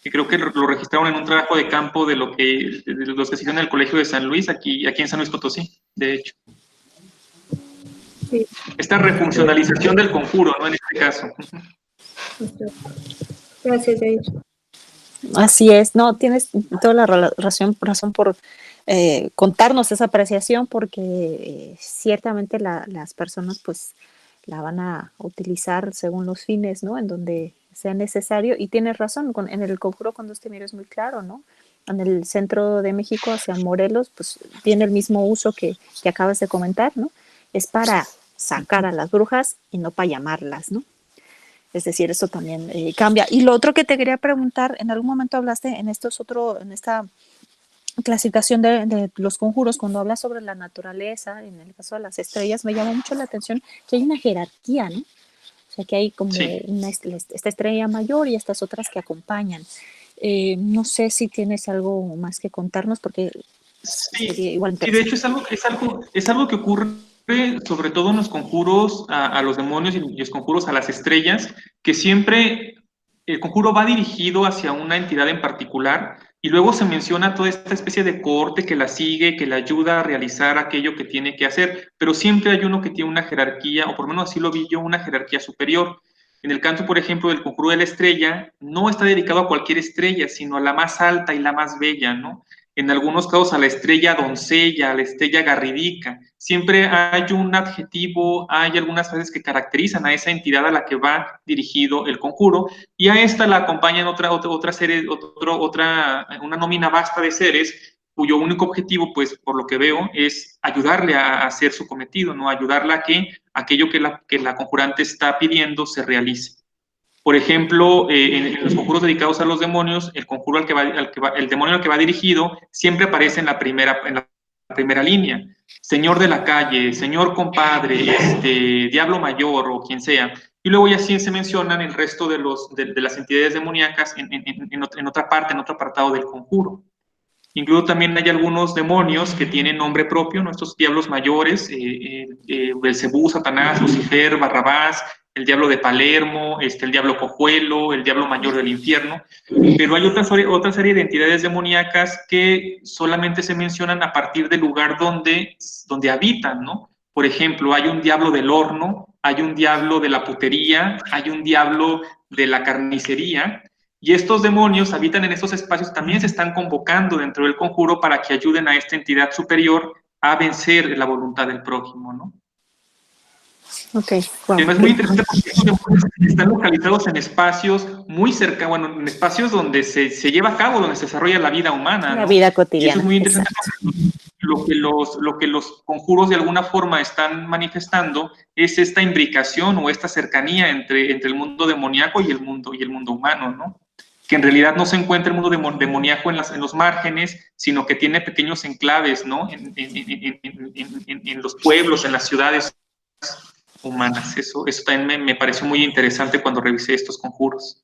Que creo que lo registraron en un trabajo de campo de los que se hicieron en el Colegio de San Luis, aquí en San Luis Potosí, de hecho. Sí. Esta refuncionalización del conjuro, ¿no? En este caso. Gracias, Jair. Así es, no, tienes toda la razón por contarnos esa apreciación, porque ciertamente las personas pues la van a utilizar según los fines, ¿no? En donde sea necesario, y tienes razón, en el Conjuro con Dos Temirios es muy claro, ¿no? En el centro de México hacia Morelos, pues tiene el mismo uso que acabas de comentar, ¿no? Es para sacar a las brujas y no para llamarlas, ¿no? Es decir, eso también cambia. Y lo otro que te quería preguntar, en algún momento hablaste en esta clasificación de los conjuros, cuando hablas sobre la naturaleza, en el caso de las estrellas, me llamó mucho la atención que hay una jerarquía, ¿no? O sea, que hay como Sí. esta estrella mayor y estas otras que acompañan. No sé si tienes algo más que contarnos, porque sería igual Sí, de interesante. hecho es algo que ocurre sobre todo en los conjuros a los demonios y los conjuros a las estrellas, que siempre el conjuro va dirigido hacia una entidad en particular y luego se menciona toda esta especie de cohorte que la sigue, que la ayuda a realizar aquello que tiene que hacer, pero siempre hay uno que tiene una jerarquía, o por lo menos así lo vi yo, una jerarquía superior. En el caso, por ejemplo, del conjuro de la estrella, no está dedicado a cualquier estrella, sino a la más alta y la más bella, ¿no? En algunos casos a la estrella doncella, a la estrella garridica. Siempre hay un adjetivo, hay algunas frases que caracterizan a esa entidad a la que va dirigido el conjuro, y a esta la acompañan otra serie, una nómina vasta de seres cuyo único objetivo, pues por lo que veo, es ayudarle a hacer su cometido, ¿no? Ayudarla a que aquello que la conjurante está pidiendo se realice. Por ejemplo, en los conjuros dedicados a los demonios, el conjuro el demonio al que va dirigido siempre aparece en la primera línea. Señor de la calle, señor compadre, diablo mayor o quien sea. Y luego ya sí se mencionan el resto de las entidades demoníacas en otra parte, en otro apartado del conjuro. Incluso también hay algunos demonios que tienen nombre propio, nuestros diablos mayores, Belcebú, Satanás, Lucifer, Barrabás, el diablo de Palermo, el diablo cojuelo, el diablo mayor del infierno, pero hay otra serie de entidades demoníacas que solamente se mencionan a partir del lugar donde habitan, ¿no? Por ejemplo, hay un diablo del horno, hay un diablo de la putería, hay un diablo de la carnicería, y estos demonios habitan en estos espacios, también se están convocando dentro del conjuro para que ayuden a esta entidad superior a vencer la voluntad del prójimo, ¿no? Ok, wow. Es muy interesante porque estos demonios están localizados en espacios muy cerca, bueno, en espacios donde se lleva a cabo, donde se desarrolla la vida humana, La ¿no? vida Y eso es cotidiana, muy interesante exacto. porque lo que los conjuros de alguna forma están manifestando es esta imbricación o esta cercanía entre el mundo demoníaco y el mundo humano, ¿no? Que en realidad no se encuentra el mundo demoníaco en los márgenes, sino que tiene pequeños enclaves, ¿no? En los pueblos, en las ciudades humanas. Eso también me pareció muy interesante cuando revisé estos conjuros.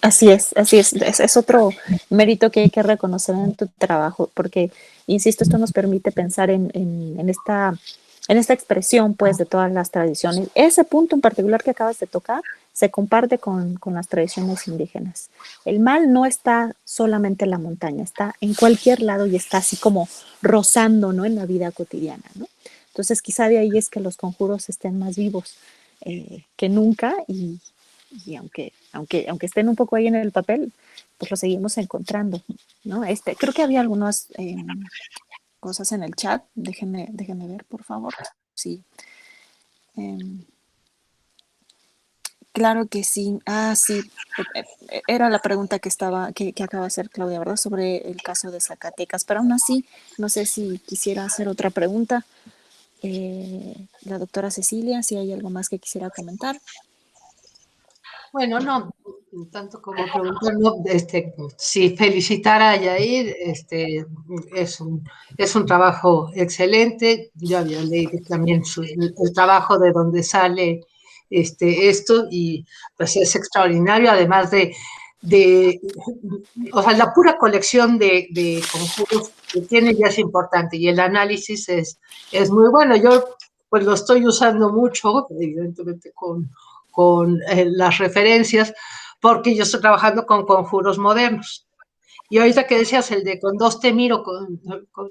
Así es, así es. Es otro mérito que hay que reconocer en tu trabajo, porque, insisto, esto nos permite pensar en esta expresión, pues, de todas las tradiciones. Ese punto en particular que acabas de tocar se comparte con las tradiciones indígenas. El mal no está solamente en la montaña, está en cualquier lado y está así como rozando, ¿no? En la vida cotidiana, ¿no? Entonces, quizá de ahí es que los conjuros estén más vivos que nunca, y aunque estén un poco ahí en el papel, pues lo seguimos encontrando, ¿no? Creo que había algunas cosas en el chat, déjenme ver, por favor. Sí. Claro que sí. Ah, sí. Era la pregunta que acaba de hacer Claudia, ¿verdad? Sobre el caso de Zacatecas. Pero aún así, no sé si quisiera hacer otra pregunta. La doctora Cecilia, si hay algo más que quisiera comentar. Bueno, no tanto como preguntar, no, sí, felicitar a Yair, es un trabajo excelente. Yo había leído también el trabajo de donde sale esto, y pues es extraordinario, además o sea, la pura colección de conjuros que tiene ya es importante, y el análisis es muy bueno. Yo pues lo estoy usando mucho, evidentemente con las referencias, porque yo estoy trabajando con conjuros modernos. Y ahorita que decías el de con dos te miro, con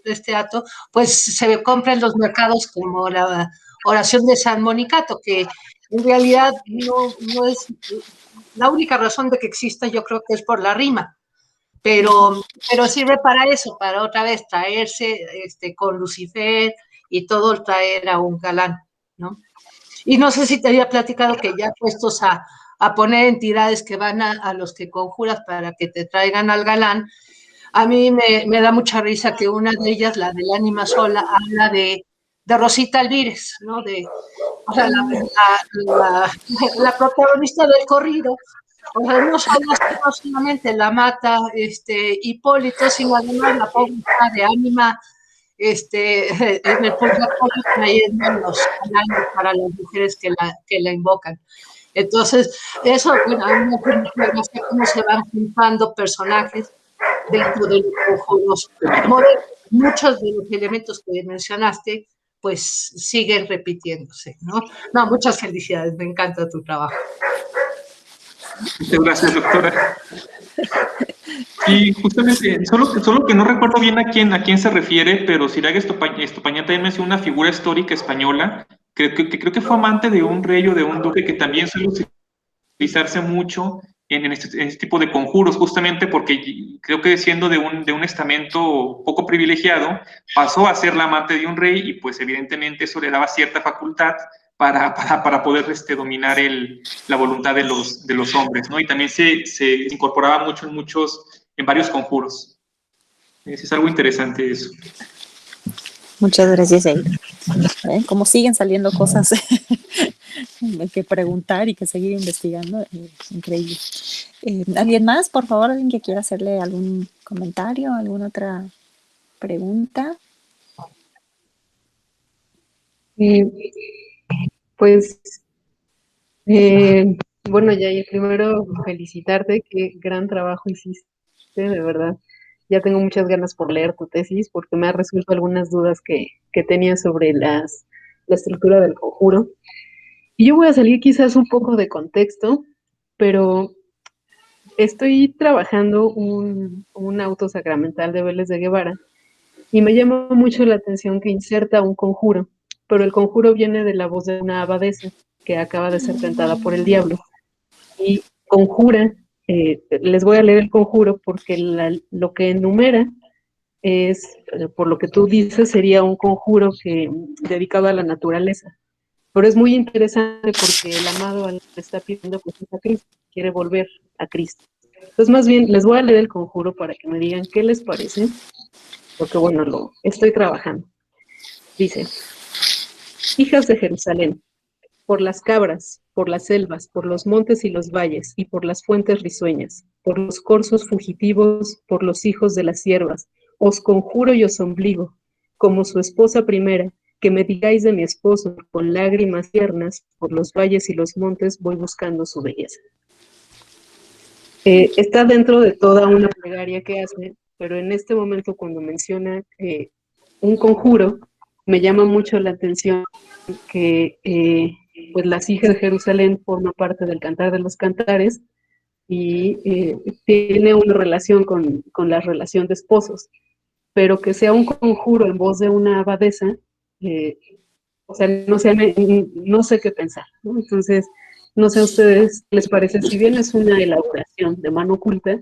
este dato, pues se compra en los mercados como la oración de San Monicato, que en realidad no es la única razón de que exista, yo creo que es por la rima, pero sirve para eso, para otra vez traerse con Lucifer y todo traer a un galán, ¿no? Y no sé si te había platicado que ya puestos a poner entidades que van a los que conjuras para que te traigan al galán, a mí me da mucha risa que una de ellas, la del ánima sola, habla de Rosita Alvírez, ¿no? O sea, la protagonista del corrido, o sea, no solamente la mata Hipólito, sino además la pobre de ánima en el purgatorio trayendo los canales para las mujeres que la invocan. Entonces, eso, bueno, a mí me gusta cómo se van juntando personajes dentro de los conjuros modernos. Muchos de los elementos que mencionaste, pues siguen repitiéndose, ¿no? No, muchas felicidades, me encanta tu trabajo. Muchas gracias, doctora. Sí, justamente, solo que no recuerdo bien a quién se refiere, pero Siraga Estopañá también mencionó una figura histórica española, que creo que fue amante de un rey o de un duque, que también suele utilizarse mucho en este tipo de conjuros, justamente porque creo que siendo de un estamento poco privilegiado, pasó a ser la amante de un rey y pues evidentemente eso le daba cierta facultad para poder dominar la voluntad de los hombres, ¿no? Y también se incorporaba mucho en varios conjuros. Es algo interesante eso. Muchas gracias, Eir. Como siguen saliendo cosas que preguntar y que seguir investigando, increíble. ¿Alguien más, por favor, alguien que quiera hacerle algún comentario, alguna otra pregunta? Pues, bueno, Yair, primero felicitarte, qué gran trabajo hiciste, de verdad. Ya tengo muchas ganas por leer tu tesis porque me ha resuelto algunas dudas que tenía sobre la estructura del conjuro. Y yo voy a salir quizás un poco de contexto, pero estoy trabajando un auto sacramental de Vélez de Guevara y me llama mucho la atención que inserta un conjuro, pero el conjuro viene de la voz de una abadesa que acaba de ser tentada por el diablo y conjura, les voy a leer el conjuro porque lo que enumera es, por lo que tú dices, sería un conjuro dedicado a la naturaleza. Pero es muy interesante porque el amado le está pidiendo pues a Cristo, quiere volver a Cristo. Entonces, más bien, les voy a leer el conjuro para que me digan qué les parece, porque bueno, lo estoy trabajando. Dice: hijas de Jerusalén, por las cabras, por las selvas, por los montes y los valles, y por las fuentes risueñas, por los corzos fugitivos, por los hijos de las siervas, os conjuro y os obligo, como su esposa primera, que me digáis de mi esposo, con lágrimas tiernas, por los valles y los montes voy buscando su belleza. Está dentro de toda una plegaria que hace, pero en este momento cuando menciona un conjuro, me llama mucho la atención que pues las hijas de Jerusalén forman parte del Cantar de los Cantares y tiene una relación con la relación de esposos, pero que sea un conjuro en voz de una abadesa, o sea, no sé qué pensar, ¿no? Entonces, no sé a ustedes qué les parece, si bien es una elaboración de mano oculta,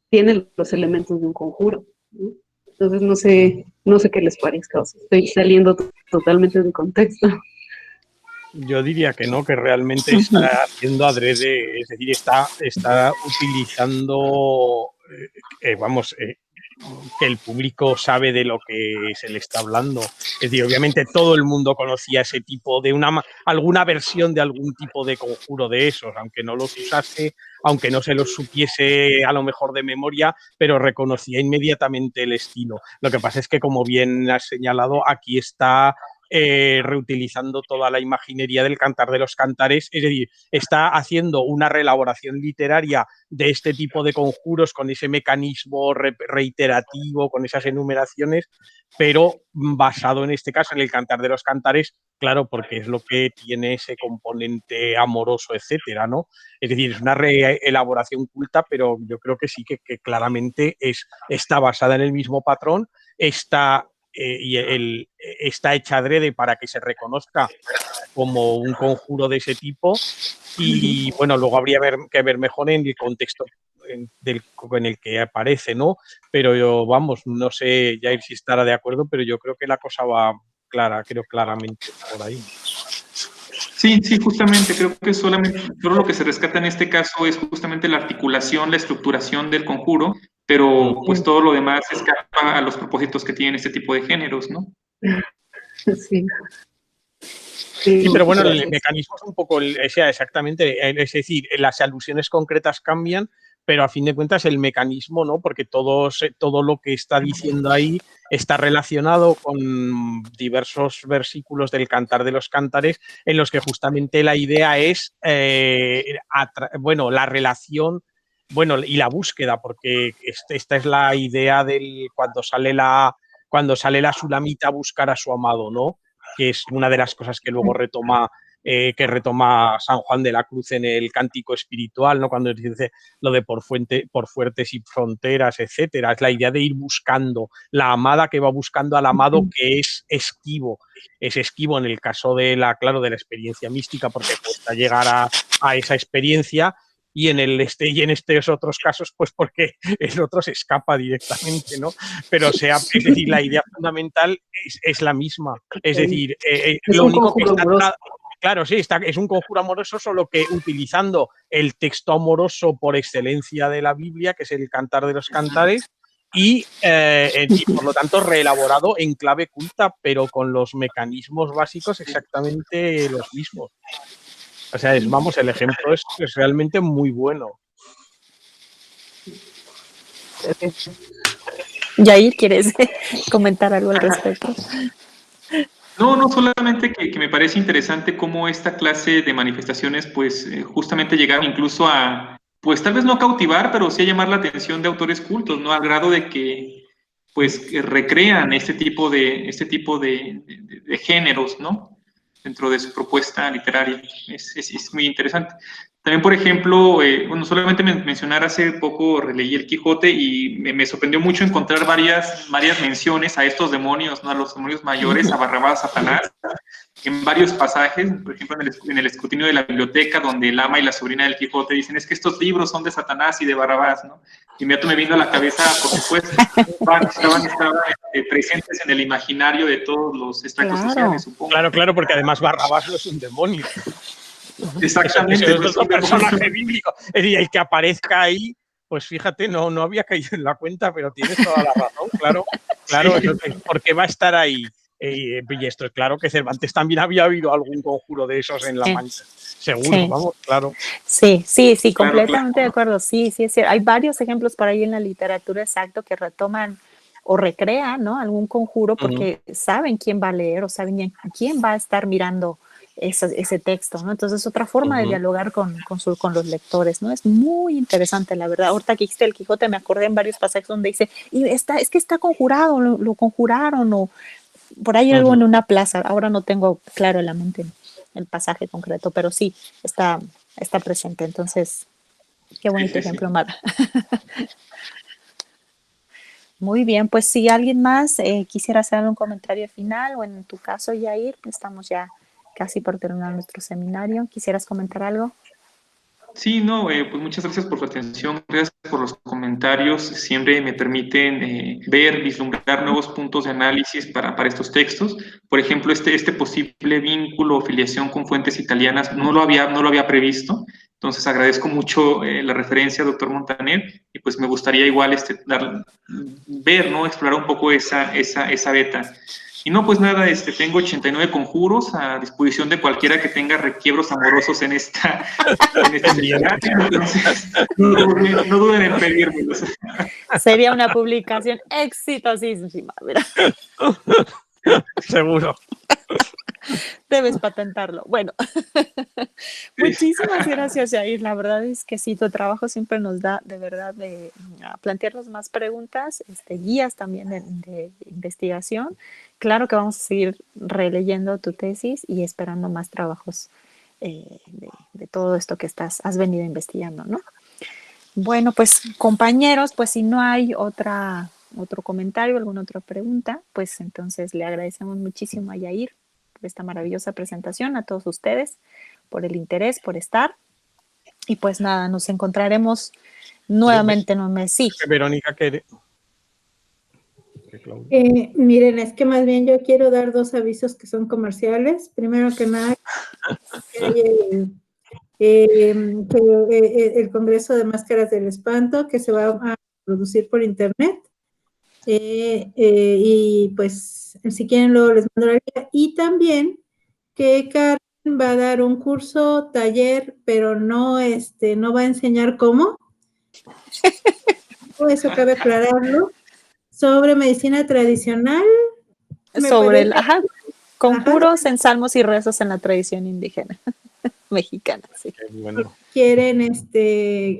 tiene los elementos de un conjuro, ¿no? Entonces, no sé qué les parezca, o sea, estoy saliendo totalmente de contexto. Yo diría que no, que realmente está haciendo adrede, es decir, está utilizando, que el público sabe de lo que se le está hablando. Es decir, obviamente todo el mundo conocía ese tipo de alguna versión de algún tipo de conjuro de esos, aunque no los usase, aunque no se los supiese a lo mejor de memoria, pero reconocía inmediatamente el estilo. Lo que pasa es que, como bien has señalado, aquí está reutilizando toda la imaginería del Cantar de los Cantares, es decir, está haciendo una reelaboración literaria de este tipo de conjuros con ese mecanismo reiterativo, con esas enumeraciones, pero basado en este caso en el Cantar de los Cantares, claro, porque es lo que tiene ese componente amoroso, etcétera, ¿no? Es decir, es una reelaboración culta, pero yo creo que sí que claramente está basada en el mismo patrón, está hecha adrede para que se reconozca como un conjuro de ese tipo y, bueno, luego habría que ver mejor en el contexto en el que aparece, ¿no? Pero yo, vamos, no sé, Jair, si estará de acuerdo, pero yo creo que la cosa va claramente por ahí. Sí, sí, justamente, creo que solo lo que se rescata en este caso es justamente la articulación, la estructuración del conjuro, pero pues todo lo demás escapa a los propósitos que tienen este tipo de géneros, ¿no? Sí. Sí, pero bueno, el mecanismo es un poco, exactamente, es decir, las alusiones concretas cambian, pero a fin de cuentas el mecanismo, ¿no? Porque todo lo que está diciendo ahí está relacionado con diversos versículos del Cantar de los Cantares en los que justamente la idea es, bueno, la relación, bueno, y la búsqueda, porque esta es la idea del cuando sale la Sulamita a buscar a su amado, ¿no? Que es una de las cosas que luego retoma San Juan de la Cruz en el Cántico Espiritual, ¿no? Cuando dice lo de por fuertes y fronteras, etcétera. Es la idea de ir buscando, la amada que va buscando al amado que es esquivo en el caso de la experiencia mística, porque cuesta llegar a esa experiencia, y en estos otros casos, pues porque el otro se escapa directamente, ¿no? Pero es decir, la idea fundamental es la misma. Es decir, lo único que está... Claro, sí, es un conjuro amoroso, solo que utilizando el texto amoroso por excelencia de la Biblia, que es el Cantar de los Cantares, y por lo tanto reelaborado en clave culta, pero con los mecanismos básicos exactamente los mismos. O sea, vamos, el ejemplo es realmente muy bueno. Yair, ¿quieres comentar algo al respecto? No, solamente que me parece interesante cómo esta clase de manifestaciones, pues justamente llegaron incluso a, pues tal vez no cautivar, pero sí a llamar la atención de autores cultos, ¿no? Al grado de que, pues, recrean este tipo de géneros, ¿no? Dentro de su propuesta literaria. Es muy interesante. También, por ejemplo, bueno, solamente mencionar, hace poco releí el Quijote y me sorprendió mucho encontrar varias menciones a estos demonios, ¿no? A los demonios mayores, a Barrabás, a Satanás, en varios pasajes, por ejemplo, en el escrutinio de la biblioteca, donde el ama y la sobrina del Quijote dicen, es que estos libros son de Satanás y de Barrabás, ¿no? Inmediato me vino a la cabeza, por supuesto, estaban presentes en el imaginario de todos los estratos sociales, supongo. Claro, porque además Barrabás no es un demonio. Exactamente. Es otro personaje bíblico. Es decir, el que aparezca ahí, pues fíjate, no había caído en la cuenta, pero tienes toda la razón, claro, sí. Porque va a estar ahí. Y esto es claro que Cervantes también había habido algún conjuro de esos en La Mancha. Seguro, vamos, claro. Sí, completamente de acuerdo. Sí, es cierto. Hay varios ejemplos por ahí en la literatura, exacto, que retoman o recrean, ¿no? Algún conjuro porque saben quién va a leer o saben quién va a estar mirando ese texto, ¿no? Entonces es otra forma de dialogar con los lectores, ¿no? Es muy interesante, la verdad. Ahorita que hiciste el Quijote me acordé en varios pasajes donde dice, es que está conjurado, lo conjuraron, o por ahí algo en una plaza. Ahora no tengo claro en la mente el pasaje concreto, pero sí está presente. Entonces, qué bonito ejemplo, Mara. Muy bien, pues si alguien más quisiera hacer un comentario final, o en tu caso, Yair, estamos ya casi por terminar nuestro seminario. ¿Quisieras comentar algo? Sí, pues muchas gracias por su atención, gracias por los comentarios, siempre me permiten vislumbrar nuevos puntos de análisis para estos textos. Por ejemplo, este posible vínculo o filiación con fuentes italianas no lo había previsto, entonces agradezco mucho la referencia, doctor Montaner, y pues me gustaría igual explorar un poco esa beta. Y no, pues nada, tengo 89 conjuros a disposición de cualquiera que tenga requiebros amorosos en este seminario, entonces no duden en pedírmelos. Sería una publicación exitosísima, ¿verdad? Seguro. Debes patentarlo. Bueno, muchísimas gracias, Yair. La verdad es que sí, tu trabajo siempre nos da de verdad de plantearnos más preguntas, guías también de investigación. Claro que vamos a seguir releyendo tu tesis y esperando más trabajos de todo esto que has venido investigando, ¿no? Bueno, pues compañeros, pues si no hay otro comentario, alguna otra pregunta, pues entonces le agradecemos muchísimo a Yair esta maravillosa presentación, a todos ustedes por el interés, por estar. Y pues nada, nos encontraremos nuevamente en un mes. Sí. Verónica, Miren, es que más bien yo quiero dar 2 avisos que son comerciales. Primero que nada, el Congreso de Máscaras del Espanto, que se va a producir por internet. Y pues, si quieren, luego les mando la liga. Y también que Carmen va a dar un curso, taller, pero no va a enseñar cómo. Eso cabe aclararlo. Sobre medicina tradicional. Sobre el, conjuros, ensalmos y rezos en la tradición indígena mexicana, sí. Bueno. Quieren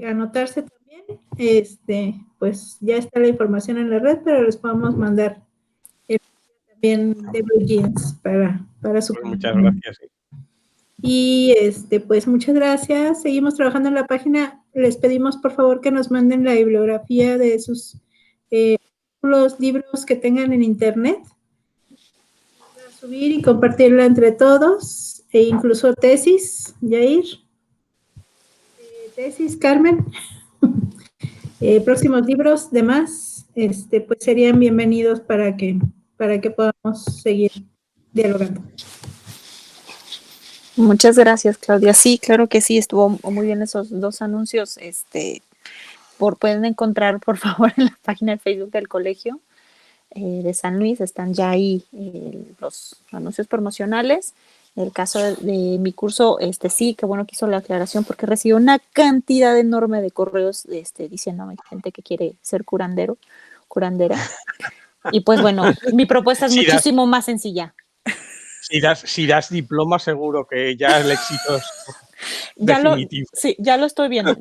anotarse también, pues ya está la información en la red, pero les podemos mandar también de Blue Jeans para su pues muchas gracias. Y pues muchas gracias. Seguimos trabajando en la página. Les pedimos por favor que nos manden la bibliografía de sus los libros que tengan en internet para subir y compartirla entre todos, e incluso tesis, Yair, tesis, Carmen, próximos libros, demás, pues serían bienvenidos para que podamos seguir dialogando. Muchas gracias, Claudia. Sí, claro que sí, estuvo muy bien esos 2 anuncios. Pueden encontrar, por favor, en la página de Facebook del colegio de San Luis, están ya ahí los anuncios promocionales. En el caso de mi curso, sí, qué bueno que hizo la aclaración, porque recibió una cantidad enorme de correos diciéndome gente que quiere ser curandera. Y pues bueno, mi propuesta es muchísimo más sencilla. Si das diploma, seguro que ya el éxito es definitivo. Sí, ya lo estoy viendo.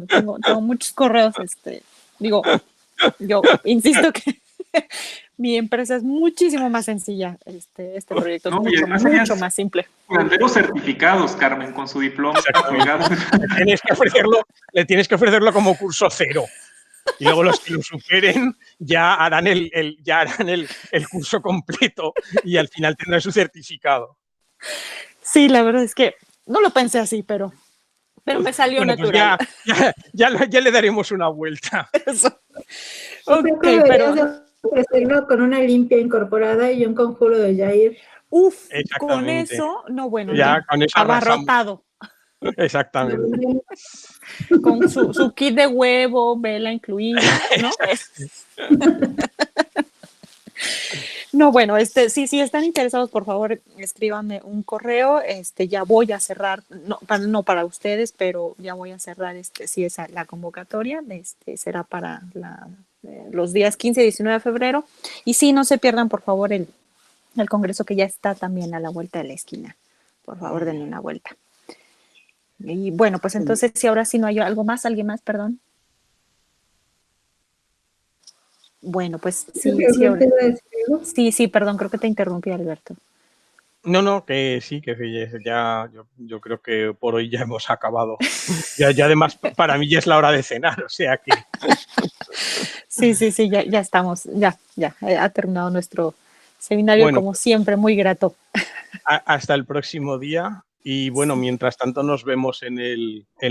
Tengo muchos correos. Digo, yo insisto que mi empresa es muchísimo más sencilla. Este proyecto es mucho más simple. Curanderos certificados, Carmen, con su diploma. Le tienes que ofrecerlo como curso 0. Y luego los que lo superen ya harán el curso completo y al final tendrán su certificado. Sí, la verdad es que no lo pensé así, pero me salió natural. Pues ya le daremos una vuelta. Eso. Okay, pero ofrecerlo con una limpia incorporada y un conjuro de Yair. Con eso, no, bueno, ya con eso abarrotado. Exactamente. Con su kit de huevo, vela incluida, ¿no? No, bueno, si están interesados, por favor, escríbanme un correo. Ya voy a cerrar, no para ustedes, pero ya voy a cerrar, si es la convocatoria, será para los días 15 y 19 de febrero. Y sí, no se pierdan, por favor, el congreso que ya está también a la vuelta de la esquina. Por favor, denle una vuelta. Y bueno, pues entonces, si ahora sí no hay algo más, alguien más, perdón. Bueno, pues sí, perdón, creo que te interrumpí, Alberto. No, que sí, ya yo creo que por hoy ya hemos acabado. Ya además, para mí ya es la hora de cenar, o sea que... Sí, ya estamos, ya ha terminado nuestro seminario, como siempre, muy grato. Hasta el próximo día. Y bueno, mientras tanto nos vemos en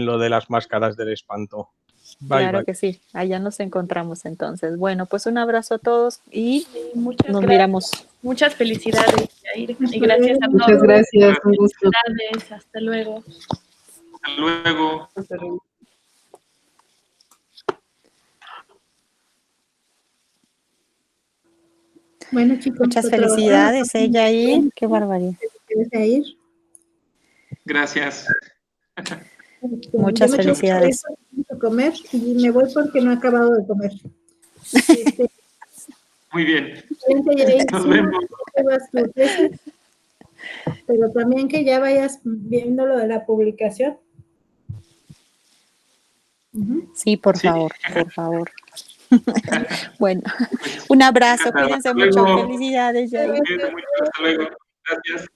lo de las máscaras del espanto. Claro que sí, allá nos encontramos entonces. Bueno, pues un abrazo a todos y nos miramos. Muchas felicidades, Yair, y gracias a todos. Muchas gracias, un gusto. Felicidades, hasta luego. Hasta luego. Bueno, chicos. Muchas felicidades, Yair. Qué barbaridad. Gracias. Muchas felicidades. A comer y me voy porque no he acabado de comer. Muy bien. Nos vemos. Pero también que ya vayas viendo lo de la publicación. Sí, por favor. Bueno, un abrazo, cuídense mucho. Felicidades, Yair. Hasta luego. Gracias.